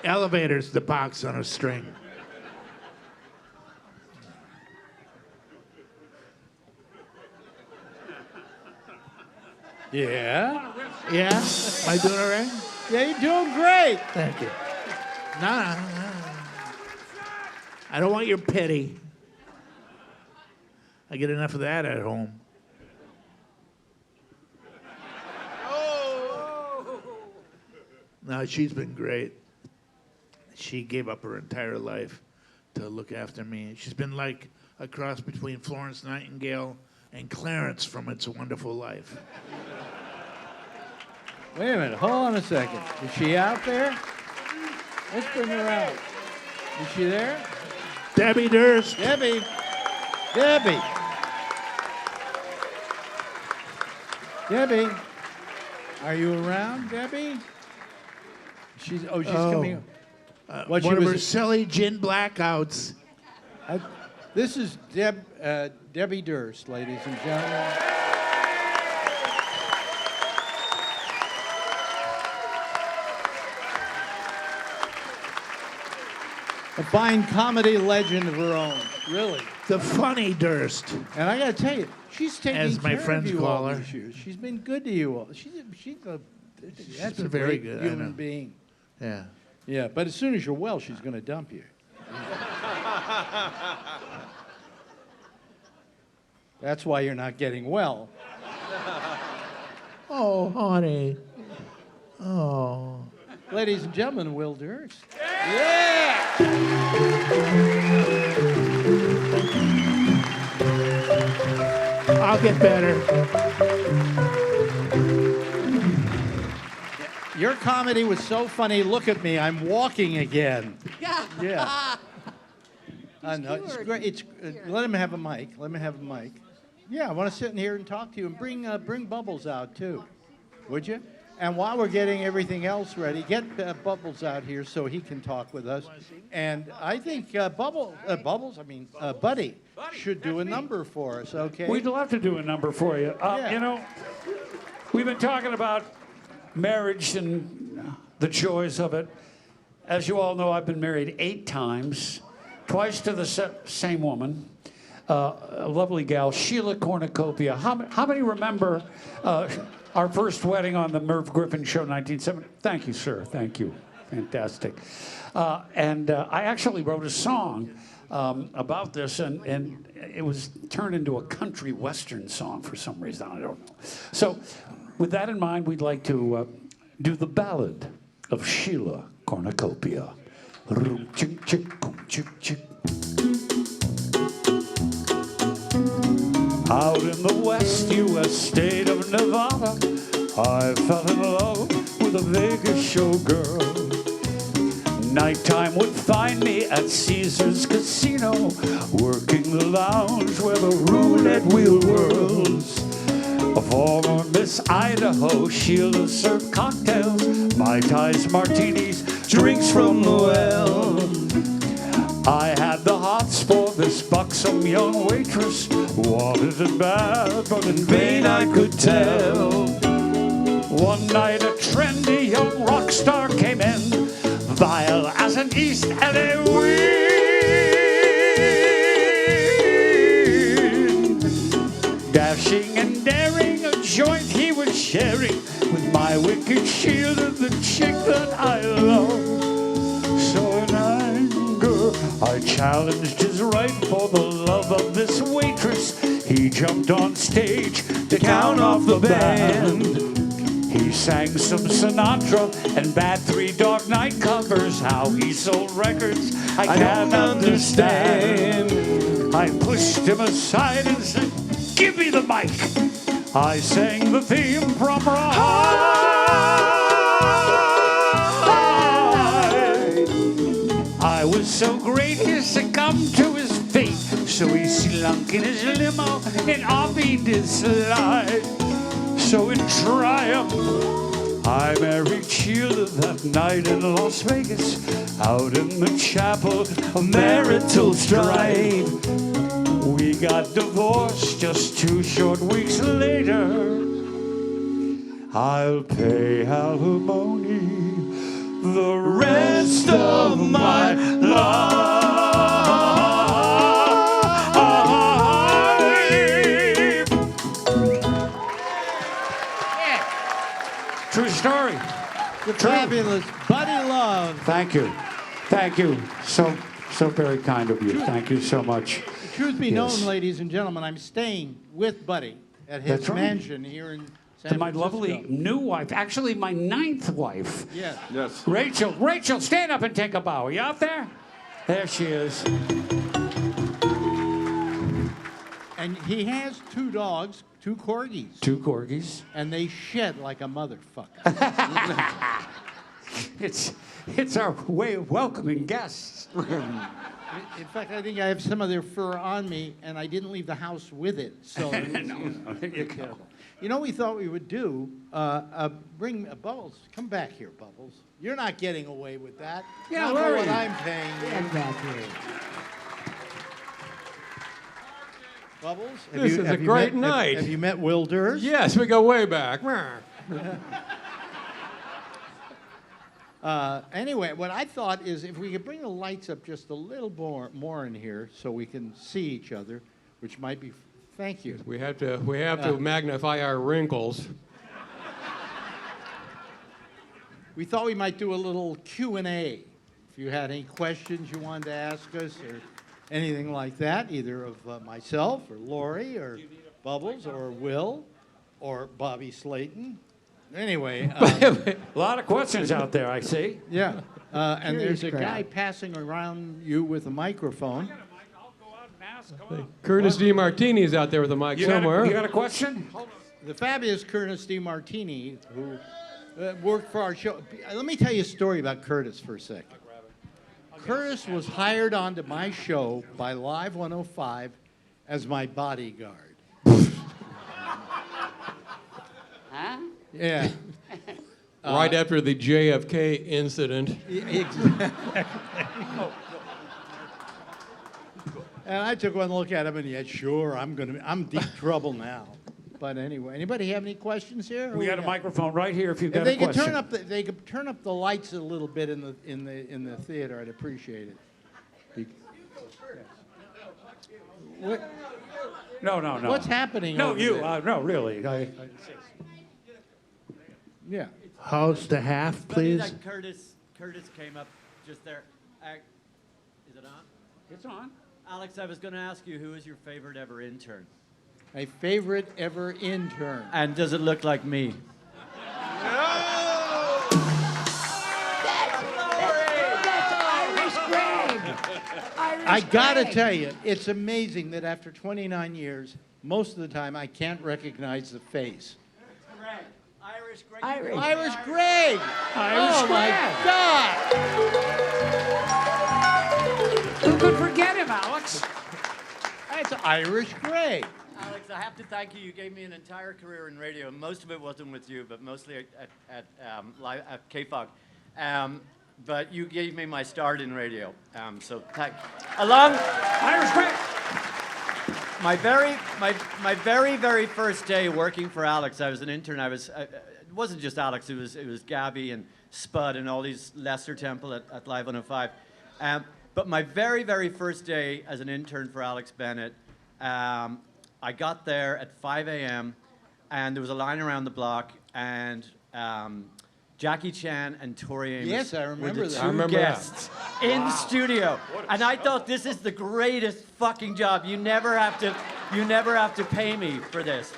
[SPEAKER 8] Elevator's the box on a string.
[SPEAKER 5] Yeah.
[SPEAKER 8] Yeah? Am I doing all right?
[SPEAKER 5] Yeah, you're doing great.
[SPEAKER 8] Thank you. No. I don't want your pity. I get enough of that at home. No, she's been great. She gave up her entire life to look after me. She's been like a cross between Florence Nightingale and Clarence from It's a Wonderful Life.
[SPEAKER 5] Wait a minute, hold on a second. Is she out there? Let's bring her out. Is she there?
[SPEAKER 8] Debbie Durst.
[SPEAKER 5] Debbie. Debbie. Are you around, Debbie? She's coming.
[SPEAKER 8] One of her silly gin blackouts.
[SPEAKER 5] This is Debbie Durst, ladies and gentlemen. A fine comedy legend of her own, really.
[SPEAKER 8] The funny Durst.
[SPEAKER 5] And I got to tell you, she's taking
[SPEAKER 8] As my
[SPEAKER 5] care
[SPEAKER 8] friends
[SPEAKER 5] of you
[SPEAKER 8] call
[SPEAKER 5] all
[SPEAKER 8] her.
[SPEAKER 5] these years. She's been good to you all. She's
[SPEAKER 8] been
[SPEAKER 5] a
[SPEAKER 8] very
[SPEAKER 5] great
[SPEAKER 8] good, I
[SPEAKER 5] human
[SPEAKER 8] know.
[SPEAKER 5] being.
[SPEAKER 8] Yeah.
[SPEAKER 5] Yeah, but as soon as you're well, she's going to dump you. That's why you're not getting well.
[SPEAKER 8] Oh, honey. Oh.
[SPEAKER 5] Ladies and gentlemen, Will Durst.
[SPEAKER 8] I'll get better.
[SPEAKER 5] Your comedy was so funny. Look at me. I'm walking again. Yeah. I know. It's great. Let him have a mic. Yeah, I want to sit in here and talk to you and bring Bubbles out too. Would you? And while we're getting everything else ready, get Bubbles out here so he can talk with us. And I think Buddy should do a number for us, okay?
[SPEAKER 3] We'd love to do a number for you.
[SPEAKER 5] Yeah.
[SPEAKER 3] You know, we've been talking about marriage and the joys of it. As you all know, I've been married 8 times, twice to the same woman, a lovely gal, Sheila Cornucopia. How many remember Our first wedding on the Merv Griffin Show, 1970. Thank you, sir. Thank you. Fantastic. And I actually wrote a song about this, and it was turned into a country western song for some reason. I don't know. So, with that in mind, we'd like to do the ballad of Sheila Cornucopia. Out in the west U.S. state of Nevada, I fell in love with a Vegas showgirl. Nighttime would find me at Caesar's Casino, working the lounge where the roulette wheel whirls. A former Miss Idaho, Sheila served cocktails, Mai Tais, martinis, drinks from the well. I had the hots for this buxom young waitress, wanted it bad, but in vain I could tell. One night a trendy young rock star came in, vile as an East LA wind. Dashing and daring, a joint he was sharing with my wicked Sheila, the chick that I love. So in anger, I challenged his right for the love of this waitress. He jumped on stage to count off the band. He sang some Sinatra and bad Three Dog Night covers. How he sold records, I can't understand. I pushed him aside and said, "Give me the mic." I sang the theme from Ride. I was so great he succumbed to his fate. So he slunk in his limo and off he did slide. So in triumph, I married Sheila that night in Las Vegas, out in the chapel of marital strife. We got divorced just 2 short weeks later. I'll pay alimony the rest of my life. True story.
[SPEAKER 5] The fabulous Buddy Love.
[SPEAKER 3] Thank you. Thank you. So very kind of you. Thank you so much.
[SPEAKER 5] Truth be
[SPEAKER 3] Yes.
[SPEAKER 5] known, ladies and gentlemen, I'm staying with Buddy at his
[SPEAKER 3] That's right.
[SPEAKER 5] mansion here in San
[SPEAKER 3] To my
[SPEAKER 5] Francisco.
[SPEAKER 3] lovely new wife, actually my 9th wife,
[SPEAKER 5] Yes.
[SPEAKER 1] Yes.
[SPEAKER 3] Rachel. Rachel, stand up and take a bow. Are you out there? There she is.
[SPEAKER 5] And he has 2 dogs, 2 corgis,
[SPEAKER 3] 2 corgis.
[SPEAKER 5] and they shed like a motherfucker.
[SPEAKER 3] It's our way of welcoming guests.
[SPEAKER 5] In fact, I think I have some of their fur on me, and I didn't leave the house with it. So,
[SPEAKER 3] No, there you go.
[SPEAKER 5] you know, what we thought we would do, bring Bubbles. Come back here, Bubbles. You're not getting away with that.
[SPEAKER 3] Yeah,
[SPEAKER 5] Not for
[SPEAKER 3] Larry.
[SPEAKER 5] what I'm paying you. Bubbles,
[SPEAKER 6] This is a great night.
[SPEAKER 5] Have you met Will Durst?
[SPEAKER 6] Yes, we go way back.
[SPEAKER 5] Anyway, what I thought is if we could bring the lights up just a little more in here so we can see each other, which might be. Thank you.
[SPEAKER 6] We have to magnify our wrinkles.
[SPEAKER 5] We thought we might do a little Q&A. If you had any questions you wanted to ask us or anything like that, either of myself or Lori or Bubbles or Will or Bobby Slayton. Anyway.
[SPEAKER 3] A lot of questions out there, I see.
[SPEAKER 5] Yeah. And there's a guy passing around you with a microphone.
[SPEAKER 3] I'll go out and ask. Come on.
[SPEAKER 6] Curtis D. Martini's out there with a mic somewhere.
[SPEAKER 3] You got a question?
[SPEAKER 5] The fabulous Curtis D. Martini, who worked for our show. Let me tell you a story about Curtis for a second. Curtis was hired onto my show by Live 105 as my bodyguard.
[SPEAKER 3] Huh?
[SPEAKER 5] Yeah.
[SPEAKER 6] Right after the JFK incident.
[SPEAKER 5] Exactly. And I took one look at him, and he said, "Sure, I'm deep trouble now." But anyway, anybody have any questions here?
[SPEAKER 3] We got a microphone right here if you've
[SPEAKER 5] If
[SPEAKER 3] got
[SPEAKER 5] they
[SPEAKER 3] a
[SPEAKER 5] could
[SPEAKER 3] question.
[SPEAKER 5] they could turn up the lights a little bit in the theater, I'd appreciate it. What,
[SPEAKER 3] No.
[SPEAKER 5] what's happening?
[SPEAKER 3] No,
[SPEAKER 5] over
[SPEAKER 3] you.
[SPEAKER 5] there?
[SPEAKER 3] No, really.
[SPEAKER 5] Yeah.
[SPEAKER 8] Host a half,
[SPEAKER 9] Funny
[SPEAKER 8] please.
[SPEAKER 9] that Curtis came up just there. Is it on?
[SPEAKER 3] It's on.
[SPEAKER 9] Alex, I was going to ask you, who is your favorite ever intern?
[SPEAKER 5] My favorite ever intern.
[SPEAKER 9] And does it look like me?
[SPEAKER 4] That's Irish Greg.
[SPEAKER 5] I gotta tell you, it's amazing that after 29 years, most of the time I can't recognize the face.
[SPEAKER 9] Greg. Irish Greg.
[SPEAKER 5] Irish Greg! Oh my God!
[SPEAKER 3] Who could forget him, Alex?
[SPEAKER 5] That's Irish Greg.
[SPEAKER 9] Alex, I have to thank you. You gave me an entire career in radio. Most of it wasn't with you, but mostly at KFOG. But you gave me my start in radio. So thank along
[SPEAKER 3] Irish Greg.
[SPEAKER 9] my very first day working for Alex. I was an intern. It wasn't just Alex. It was Gabby and Spud and all these Lester Temple at Live 105. But my very first day as an intern for Alex Bennett, I got there at 5 a.m. and there was a line around the block, and Jackie Chan and Tori Amos
[SPEAKER 5] Yes, I
[SPEAKER 9] were
[SPEAKER 5] remember
[SPEAKER 9] the
[SPEAKER 5] that.
[SPEAKER 9] two
[SPEAKER 5] I
[SPEAKER 6] remember that.
[SPEAKER 9] guests in the studio. And I thought, this is the greatest fucking job. You never have to pay me for this.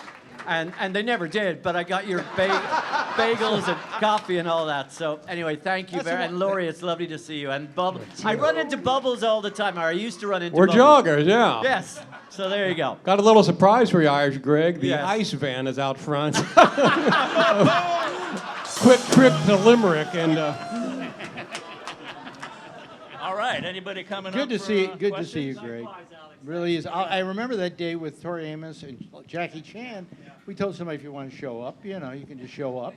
[SPEAKER 9] And they never did, but I got your bagels and coffee and all that. So anyway, thank you very much. And Laurie, it's lovely to see you. And Bubbles, I run into Bubbles all the time, or I used to run into
[SPEAKER 6] We're
[SPEAKER 9] Bubbles.
[SPEAKER 6] joggers, yeah.
[SPEAKER 9] Yes, so there you go.
[SPEAKER 6] Got a little surprise for you, Irish Greg. The
[SPEAKER 9] Yes.
[SPEAKER 6] ice van is out front. Quick trip to Limerick, and
[SPEAKER 10] All right, anybody coming up
[SPEAKER 5] Good to
[SPEAKER 10] for,
[SPEAKER 5] see you,
[SPEAKER 10] questions?
[SPEAKER 5] Greg. Really is. I remember that day with Tori Amos and Jackie Chan. We told somebody, if you want to show up, you can just show up.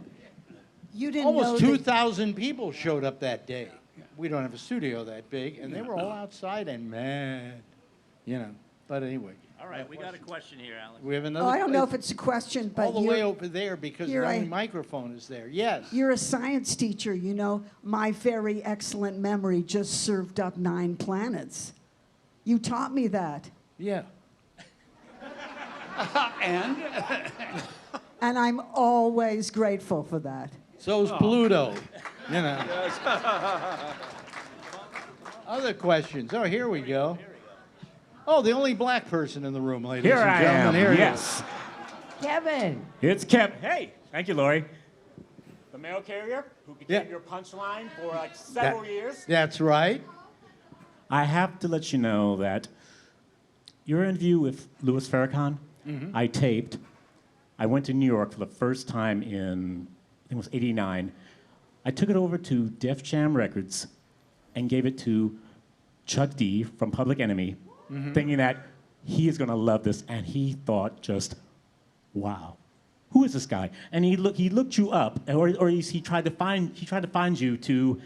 [SPEAKER 11] You didn't know
[SPEAKER 5] Almost
[SPEAKER 11] that-
[SPEAKER 5] 2,000 people showed up that day. We don't have a studio that big, and they were all outside and mad, But anyway,
[SPEAKER 10] All right, we got a question here, Alex.
[SPEAKER 5] we have another.
[SPEAKER 11] Oh, I don't know if it's a question, but
[SPEAKER 5] all the way over there because the
[SPEAKER 11] you're
[SPEAKER 5] only
[SPEAKER 11] a-
[SPEAKER 5] microphone is there. Yes.
[SPEAKER 11] you're a science teacher. My very excellent memory just served up 9 planets. You taught me that.
[SPEAKER 5] Yeah.
[SPEAKER 3] And
[SPEAKER 11] And I'm always grateful for that.
[SPEAKER 5] So's Pluto. Other questions. Oh, here we go. Oh, the only black person in the room, ladies
[SPEAKER 10] Here
[SPEAKER 5] and
[SPEAKER 10] I
[SPEAKER 5] gentlemen.
[SPEAKER 10] am,
[SPEAKER 5] Here he
[SPEAKER 10] yes.
[SPEAKER 4] Kevin.
[SPEAKER 10] It's Kev. Hey, thank you, Lori. The mail carrier who became
[SPEAKER 5] Yeah.
[SPEAKER 10] your punchline for like several years.
[SPEAKER 5] That's right.
[SPEAKER 10] I have to let you know that your interview with Louis Farrakhan, I taped. I went to New York for the first time in, I think it was '89. I took it over to Def Jam Records and gave it to Chuck D from Public Enemy, thinking that he is going to love this, and he thought just, wow, who is this guy? And he looked you up, or he tried to find you to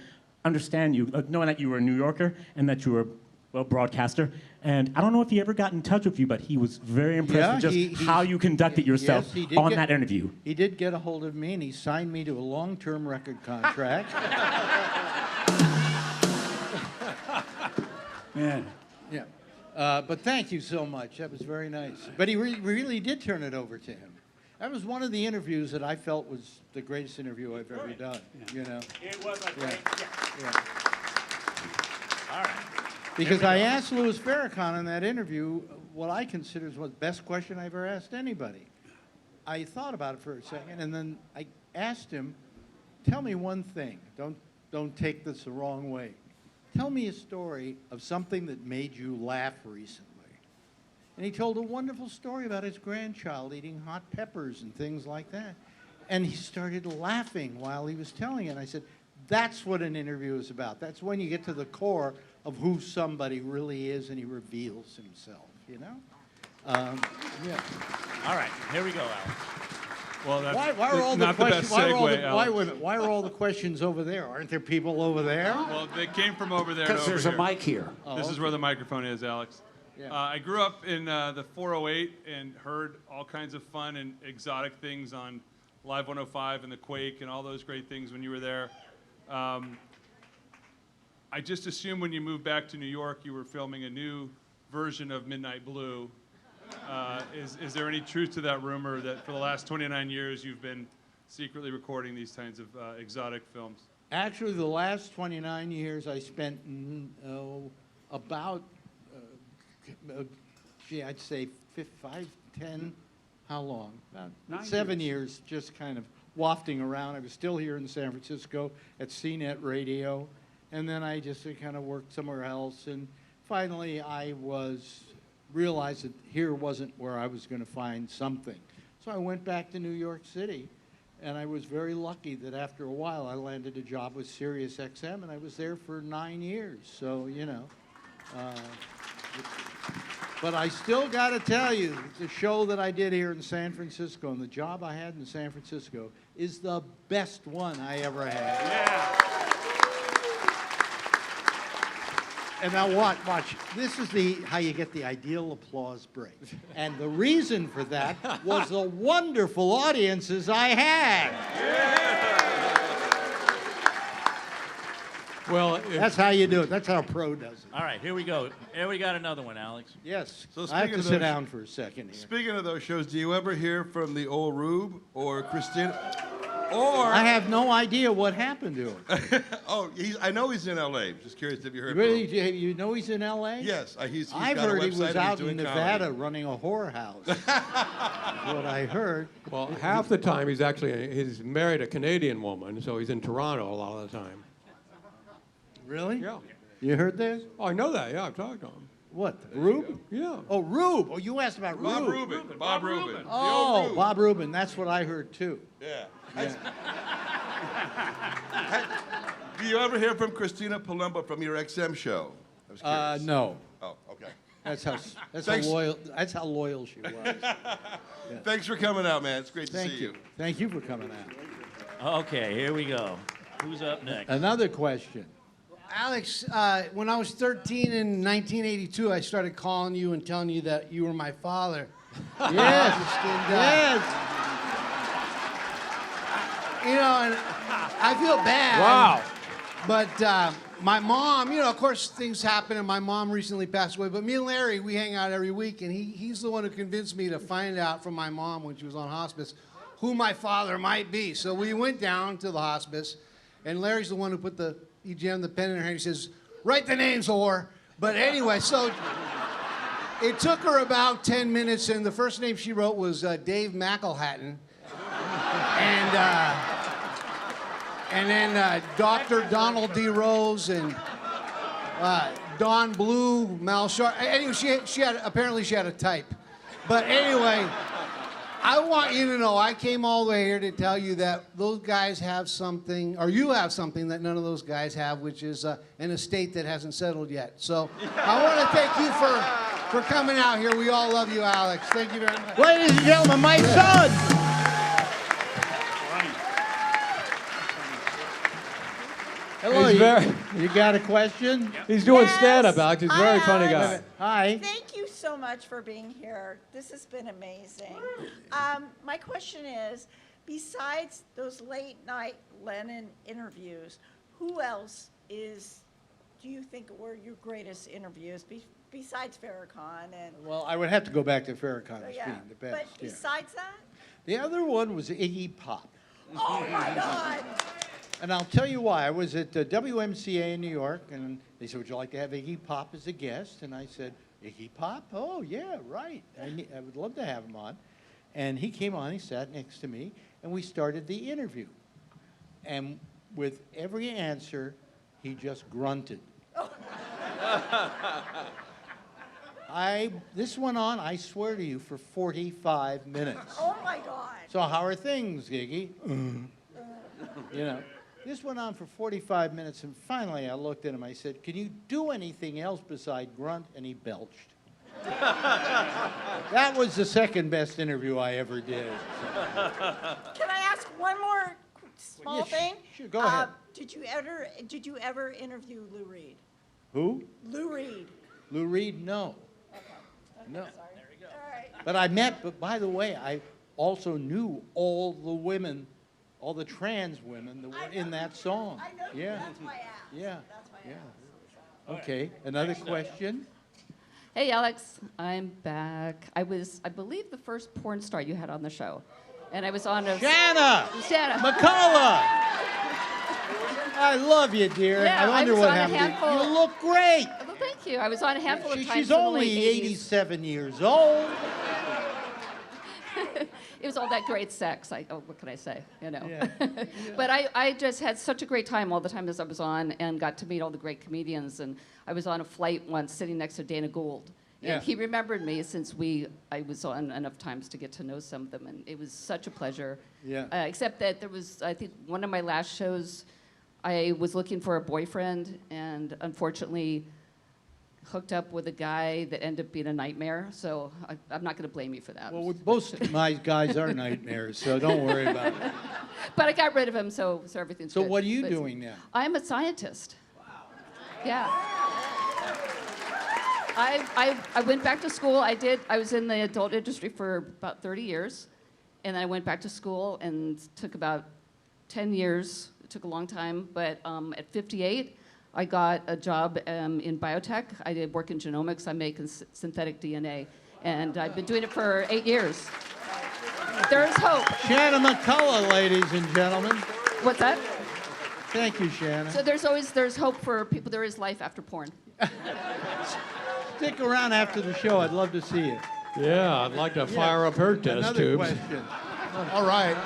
[SPEAKER 10] understand you, knowing that you were a New Yorker and that you were a broadcaster. And I don't know if he ever got in touch with you, but he was very impressed with just how you conducted yourself
[SPEAKER 5] Yes, he did
[SPEAKER 10] on
[SPEAKER 5] get-
[SPEAKER 10] that interview.
[SPEAKER 5] He did get a hold of me, and he signed me to a long-term record contract.
[SPEAKER 3] man,
[SPEAKER 5] Yeah. But thank you so much. That was very nice. But he really did turn it over to him. That was one of the interviews that I felt was the greatest interview I've ever done.
[SPEAKER 10] It was a great,
[SPEAKER 5] Yeah.
[SPEAKER 10] All right.
[SPEAKER 5] Because I asked Louis Farrakhan in that interview what I consider is the best question I've ever asked anybody. I thought about it for a second, and then I asked him, tell me one thing. Don't take this the wrong way. Tell me a story of something that made you laugh recently. And he told a wonderful story about his grandchild eating hot peppers and things like that. And he started laughing while he was telling it. I said, that's what an interview is about. That's when you get to the core of who somebody really is and he reveals himself, Yeah.
[SPEAKER 10] All right, here we go, Alex.
[SPEAKER 12] Well, that's
[SPEAKER 5] Why are all the
[SPEAKER 12] not the
[SPEAKER 5] questions?
[SPEAKER 12] best
[SPEAKER 5] Why
[SPEAKER 12] segue,
[SPEAKER 5] why are all the questions over there? Aren't there people over there?
[SPEAKER 12] Well, they came from over there to
[SPEAKER 3] because
[SPEAKER 12] over
[SPEAKER 3] there's
[SPEAKER 12] here.
[SPEAKER 3] a mic here.
[SPEAKER 12] This is where the microphone is, Alex.
[SPEAKER 5] Yeah.
[SPEAKER 12] I grew up in the 408 and heard all kinds of fun and exotic things on Live 105 and the Quake and all those great things when you were there. I just assumed when you moved back to New York, you were filming a new version of Midnight Blue. Is there any truth to that rumor that for the last 29 years you've been secretly recording these kinds of exotic films?
[SPEAKER 5] Actually, the last 29 years I spent about, I'd say 5, 10, how long? About
[SPEAKER 3] 9
[SPEAKER 5] 7
[SPEAKER 3] years.
[SPEAKER 5] years, just kind of wafting around. I was still here in San Francisco at CNET Radio, and then I just kind of worked somewhere else. And finally, I realized that here wasn't where I was going to find something. So I went back to New York City, and I was very lucky that after a while I landed a job with Sirius XM, and I was there for 9 years. So, you know. But I still got to tell you, the show that I did here in San Francisco and the job I had in San Francisco is the best one I ever had.
[SPEAKER 12] Yeah.
[SPEAKER 5] And now watch. This is how you get the ideal applause break. And the reason for that was the wonderful audiences I had.
[SPEAKER 6] Well,
[SPEAKER 5] That's how you do it. That's how a pro does it.
[SPEAKER 13] All right, here we go. Here we got another one, Alex.
[SPEAKER 5] Yes.
[SPEAKER 7] So
[SPEAKER 5] I have
[SPEAKER 7] speaking
[SPEAKER 5] to
[SPEAKER 7] of
[SPEAKER 5] sit
[SPEAKER 7] those-
[SPEAKER 5] down for a second here.
[SPEAKER 7] Speaking of those shows, do you ever hear from the old Rube or Christina? Or
[SPEAKER 5] I have no idea what happened to him.
[SPEAKER 7] oh, I know he's in L.A. Just curious if you heard.
[SPEAKER 5] Really?
[SPEAKER 7] From him.
[SPEAKER 5] You know he's in L.A.?
[SPEAKER 7] Yes, he's
[SPEAKER 5] I've
[SPEAKER 7] got a
[SPEAKER 5] heard he
[SPEAKER 7] website
[SPEAKER 5] was
[SPEAKER 7] and
[SPEAKER 5] out
[SPEAKER 7] he's
[SPEAKER 5] in
[SPEAKER 7] doing
[SPEAKER 5] Nevada
[SPEAKER 7] comedy.
[SPEAKER 5] running a whorehouse. That's what I heard.
[SPEAKER 6] well, half the time he's married a Canadian woman, so he's in Toronto a lot of the time.
[SPEAKER 5] Really?
[SPEAKER 6] Yeah.
[SPEAKER 5] You heard this?
[SPEAKER 6] Oh, I know that. Yeah, I've talked to him.
[SPEAKER 5] What? Rube?
[SPEAKER 6] Yeah.
[SPEAKER 5] Oh, Rube. Oh, you asked about
[SPEAKER 7] Bob
[SPEAKER 5] Rube.
[SPEAKER 7] Rubin. Bob Rubin. The
[SPEAKER 5] Oh,
[SPEAKER 7] old Rube.
[SPEAKER 5] Bob Rubin. That's what I heard too.
[SPEAKER 7] Yeah. Do you ever hear from Christina Palumbo from your XM show? I was curious.
[SPEAKER 5] No.
[SPEAKER 7] Oh, okay.
[SPEAKER 5] That's how
[SPEAKER 7] Thanks.
[SPEAKER 5] loyal she was.
[SPEAKER 7] Thanks for coming out, man. It's great to
[SPEAKER 5] Thank
[SPEAKER 7] see
[SPEAKER 5] you. Thank you for coming out.
[SPEAKER 13] Okay, here we go. Who's up next?
[SPEAKER 5] Another question.
[SPEAKER 14] Alex, when I was 13 in 1982, I started calling you and telling you that you were my father.
[SPEAKER 5] Yes.
[SPEAKER 14] Yes. You know, and I feel bad.
[SPEAKER 6] Wow.
[SPEAKER 14] But my mom, you know, of course things happen, and my mom recently passed away. But me and Larry, we hang out every week, and he's the one who convinced me to find out from my mom when she was on hospice who my father might be. So we went down to the hospice, and Larry's the one who he jammed the pen in her hand. He says, "Write the names, whore." But anyway, so it took her about 10 minutes, and the first name she wrote was Dave McElhatton. And then Dr. Donald D. Rose and Don Blue, Malshar. Anyway, apparently she had a type. But anyway, I want you to know I came all the way here to tell you that those guys have something, or you have something that none of those guys have, which is an estate that hasn't settled yet. So I want to thank you for coming out here. We all love you, Alex. Thank you very much.
[SPEAKER 5] Ladies and gentlemen, my son. Hello, you got a question?
[SPEAKER 6] He's doing
[SPEAKER 15] Yes,
[SPEAKER 6] stand-up, Alex. He's a very funny guy.
[SPEAKER 5] Hi.
[SPEAKER 15] Thank you so much for being here. This has been amazing. My question is, besides those late night Lennon interviews, who else do you think were your greatest interviews besides Farrakhan? And
[SPEAKER 5] Well, I would have to go back to Farrakhan as
[SPEAKER 15] yeah,
[SPEAKER 5] being the best.
[SPEAKER 15] but
[SPEAKER 5] yeah.
[SPEAKER 15] besides that,
[SPEAKER 5] The other one was Iggy Pop.
[SPEAKER 15] oh my God!
[SPEAKER 5] And I'll tell you why. I was at WMCA in New York, and they said, "Would you like to have Iggy Pop as a guest?" And I said, "Iggy Pop? Oh, yeah, right. I would love to have him on." And he came on, he sat next to me, and we started the interview. And with every answer, he just grunted. This went on, I swear to you, for 45 minutes.
[SPEAKER 15] Oh my God!
[SPEAKER 5] So how are things, Iggy? You know, this went on for 45 minutes, and finally I looked at him. I said, "Can you do anything else beside grunt?" And he belched. That was the second best interview I ever did.
[SPEAKER 15] Can I ask one more small thing?
[SPEAKER 5] Sure, go ahead.
[SPEAKER 15] Did you ever interview Lou Reed?
[SPEAKER 5] Who?
[SPEAKER 15] Lou Reed.
[SPEAKER 5] Lou Reed? No. No.
[SPEAKER 15] Sorry. All right.
[SPEAKER 5] But by the way, I also knew all the women, all the trans women that were in that song.
[SPEAKER 15] I know.
[SPEAKER 5] Yeah.
[SPEAKER 15] That's why I asked.
[SPEAKER 5] Yeah.
[SPEAKER 15] That's why I asked.
[SPEAKER 5] Okay, another question?
[SPEAKER 16] Hey, Alex, I'm back. I believe, the first porn star you had on the show. and I was on a...
[SPEAKER 5] Shanna!
[SPEAKER 16] Shanna.
[SPEAKER 5] McCullough! I love you, dear.
[SPEAKER 16] Yeah,
[SPEAKER 5] I wonder
[SPEAKER 16] was
[SPEAKER 5] what
[SPEAKER 16] on a
[SPEAKER 5] happened.
[SPEAKER 16] handful-
[SPEAKER 5] You look great.
[SPEAKER 16] Well, thank you. I was on a handful of times
[SPEAKER 5] She's
[SPEAKER 16] in the
[SPEAKER 5] only
[SPEAKER 16] late 80s.
[SPEAKER 5] 87 years old.
[SPEAKER 16] It was all that great sex. What can I say? You know.
[SPEAKER 5] Yeah.
[SPEAKER 16] But I just had such a great time all the time as I was on, and got to meet all the great comedians. And I was on a flight once, sitting next to Dana Gould. And
[SPEAKER 5] Yeah.
[SPEAKER 16] he remembered me since I was on enough times to get to know some of them, and it was such a pleasure.
[SPEAKER 5] Yeah.
[SPEAKER 16] Except that there was, I think, one of my last shows, I was looking for a boyfriend, and unfortunately hooked up with a guy that ended up being a nightmare. So I'm not going to blame you for that.
[SPEAKER 5] Well, most of my guys are nightmares, so don't worry about it.
[SPEAKER 16] But I got rid of him, so everything's
[SPEAKER 5] So
[SPEAKER 16] good.
[SPEAKER 5] what are you
[SPEAKER 16] But
[SPEAKER 5] doing now?
[SPEAKER 16] I'm a scientist. Wow. Yeah. I went back to school. I was in the adult industry for about 30 years. And then I went back to school and took about 10 years. It took a long time. But at 58, I got a job in biotech. I did work in genomics. I make synthetic DNA. And I've been doing it for 8 years. There is hope.
[SPEAKER 5] Shanna McCullough, ladies and gentlemen.
[SPEAKER 16] What's that?
[SPEAKER 5] Thank you, Shanna.
[SPEAKER 16] So there's hope for people. There is life after porn.
[SPEAKER 5] Stick around after the show. I'd love to see you.
[SPEAKER 6] Yeah, I'd like to fire up her test
[SPEAKER 5] Another
[SPEAKER 6] tubes.
[SPEAKER 5] question.
[SPEAKER 17] All right.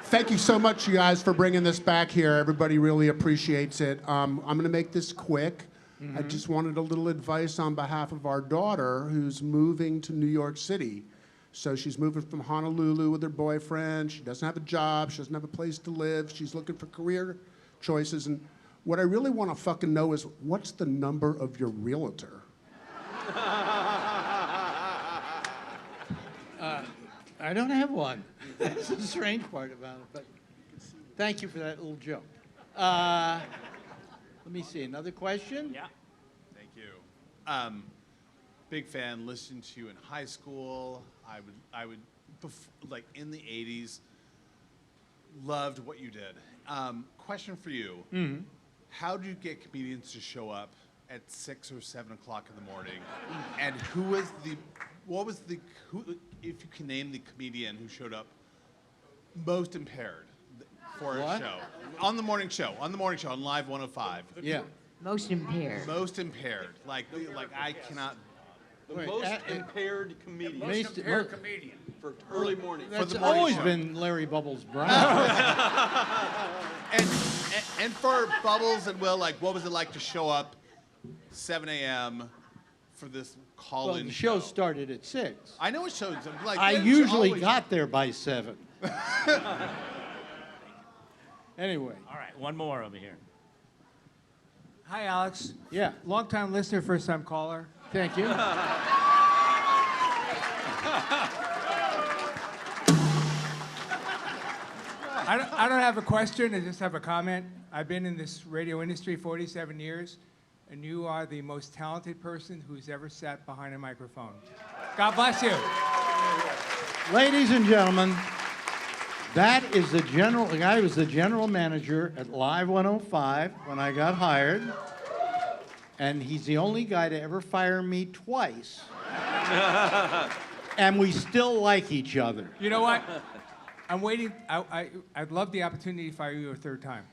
[SPEAKER 17] Thank you so much, you guys, for bringing this back here. Everybody really appreciates it. I'm going to make this quick. I just wanted a little advice on behalf of our daughter who's moving to New York City. So she's moving from Honolulu with her boyfriend. She doesn't have a job. She doesn't have a place to live. She's looking for career choices. And what I really want to fucking know is, what's the number of your realtor?
[SPEAKER 5] I don't have one. That's the strange part about it, but thank you for that little joke. Let me see, another question?
[SPEAKER 18] Yeah. Thank you. Big fan, listened to you in high school. I would like in the 80s, loved what you did. Question for you.
[SPEAKER 5] Mm-hmm.
[SPEAKER 18] How do you get comedians to show up at 6 or 7 o'clock in the morning? And who, if you can name the comedian who showed up most impaired for a show? On the morning show, on Live 105.
[SPEAKER 5] Yeah.
[SPEAKER 4] Most impaired.
[SPEAKER 18] Most impaired. Like I cannot.
[SPEAKER 19] The most impaired comedian.
[SPEAKER 5] Most impaired
[SPEAKER 3] comedian.
[SPEAKER 19] For early morning.
[SPEAKER 5] That's
[SPEAKER 18] the morning
[SPEAKER 5] always
[SPEAKER 18] show.
[SPEAKER 5] been Larry Bubbles Brown.
[SPEAKER 18] And for Bubbles and Will, like, what was it like to show up 7 a.m. for this call-in
[SPEAKER 5] Well, the show started at 6.
[SPEAKER 18] I know it shows. Like,
[SPEAKER 5] I
[SPEAKER 18] it's
[SPEAKER 5] usually
[SPEAKER 18] always-
[SPEAKER 5] got there by 7. Anyway.
[SPEAKER 13] All right, one more over here.
[SPEAKER 20] Hi, Alex.
[SPEAKER 5] Yeah.
[SPEAKER 20] Long-time listener, first-time caller.
[SPEAKER 5] Thank you.
[SPEAKER 20] I don't have a question. I just have a comment. I've been in this radio industry 47 years, and you are the most talented person who's ever sat behind a microphone. God bless you.
[SPEAKER 5] Ladies and gentlemen, that is the guy who was the general manager at Live 105 when I got hired. And he's the only guy to ever fire me twice. And we still like each other.
[SPEAKER 20] You know what? I'm waiting. I'd love the opportunity to fire you a third time.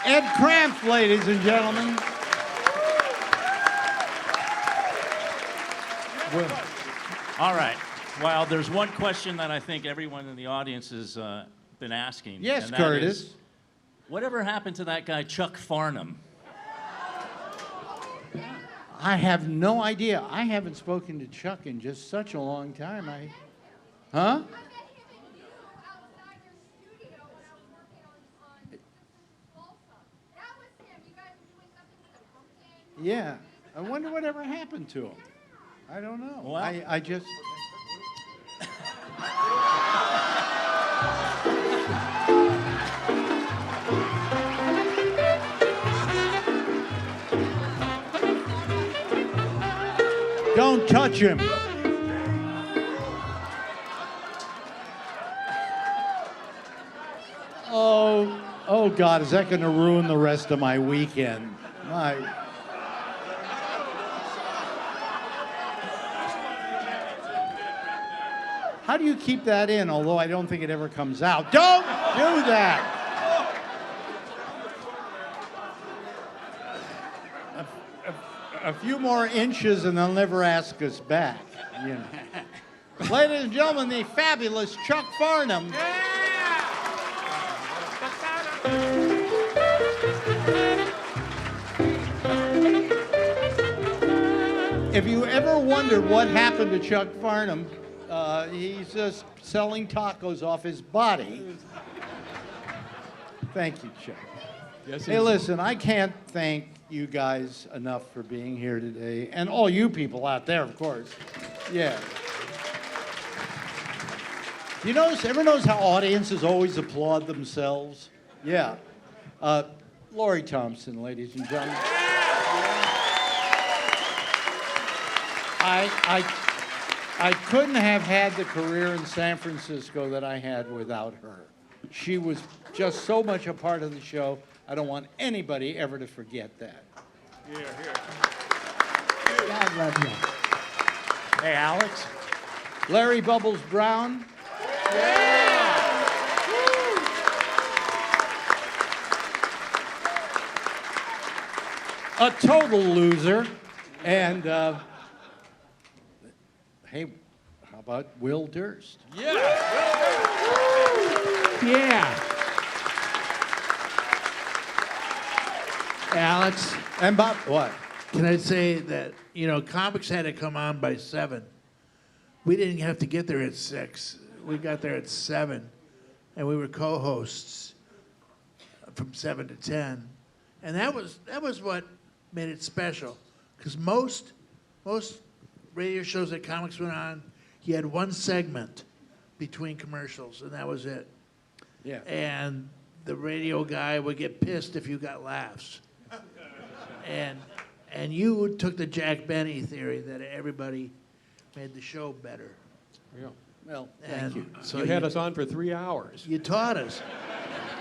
[SPEAKER 5] Ed Cramp, ladies and gentlemen.
[SPEAKER 13] All right. Well, there's one question that I think everyone in the audience has been asking.
[SPEAKER 5] Yes,
[SPEAKER 13] and that
[SPEAKER 5] Curtis.
[SPEAKER 13] is, whatever happened to that guy, Chuck Farnham?
[SPEAKER 5] I have no idea. I haven't spoken to Chuck in just such a long time. Huh? Yeah. I wonder whatever happened to him. I don't know.
[SPEAKER 13] Well,
[SPEAKER 5] I just... Don't touch him. Oh God, is that going to ruin the rest of my weekend? How do you keep that in, although I don't think it ever comes out? Don't do that! A few more inches and they'll never ask us back. You know. Ladies and gentlemen, the fabulous Chuck Farnham. If you ever wondered what happened to Chuck Farnham, he's just selling tacos off his body. Thank you, Chuck.
[SPEAKER 6] Yes,
[SPEAKER 5] Hey, listen, I can't thank you guys enough for being here today, and all you people out there, of course. Yeah. You notice, ever notice how audiences always applaud themselves? Yeah. Lori Thompson, ladies and gentlemen. I couldn't have had the career in San Francisco that I had without her. She was just so much a part of the show. I don't want anybody ever to forget that.
[SPEAKER 12] Here, here.
[SPEAKER 5] God love you.
[SPEAKER 8] Hey, Alex.
[SPEAKER 5] Larry Bubbles Brown. A total loser. And, hey, how about Will Durst?
[SPEAKER 8] Yeah. Alex.
[SPEAKER 5] And Bob, what?
[SPEAKER 8] Can I say that, you know, comics had to come on by 7. We didn't have to get there at 6. We got there at 7. And we were co-hosts from 7 to 10. And that was what made it special. Because most radio shows that comics went on, you had one segment between commercials, and that was it.
[SPEAKER 5] Yeah.
[SPEAKER 8] And the radio guy would get pissed if you got laughs. And you took the Jack Benny theory that everybody made the show better.
[SPEAKER 6] Yeah.
[SPEAKER 5] Well, thank you.
[SPEAKER 6] So you had us on for 3 hours.
[SPEAKER 8] You taught us.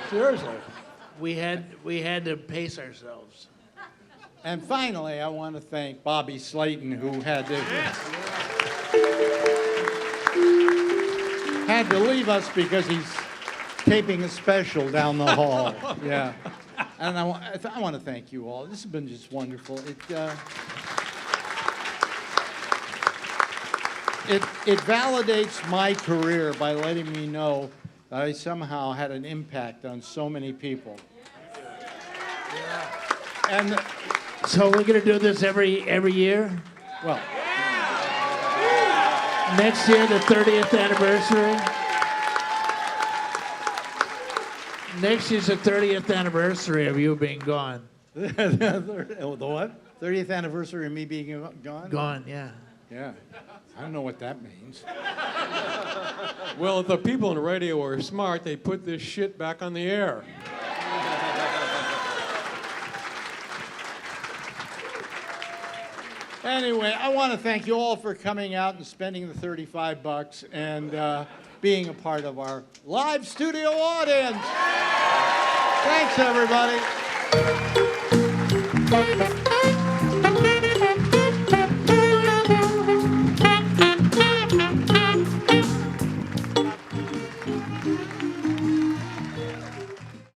[SPEAKER 6] Seriously.
[SPEAKER 8] We had to pace ourselves.
[SPEAKER 5] And finally, I want to thank Bobby Slayton, who had to leave us because he's taping a special down the hall. Yeah. And I want to thank you all. This has been just wonderful. It validates my career by letting me know that I somehow had an impact on so many people. And
[SPEAKER 8] so we're gonna do this every year?
[SPEAKER 5] Well,
[SPEAKER 8] next year, the 30th anniversary. Next year's the 30th anniversary of you being gone.
[SPEAKER 5] The what? 30th anniversary of me being gone?
[SPEAKER 8] Gone, yeah.
[SPEAKER 5] Yeah. I don't know what that means.
[SPEAKER 6] Well, if the people in radio are smart, they put this shit back on the air.
[SPEAKER 5] Anyway, I want to thank you all for coming out and spending the $35 and being a part of our live studio audience. Thanks, everybody.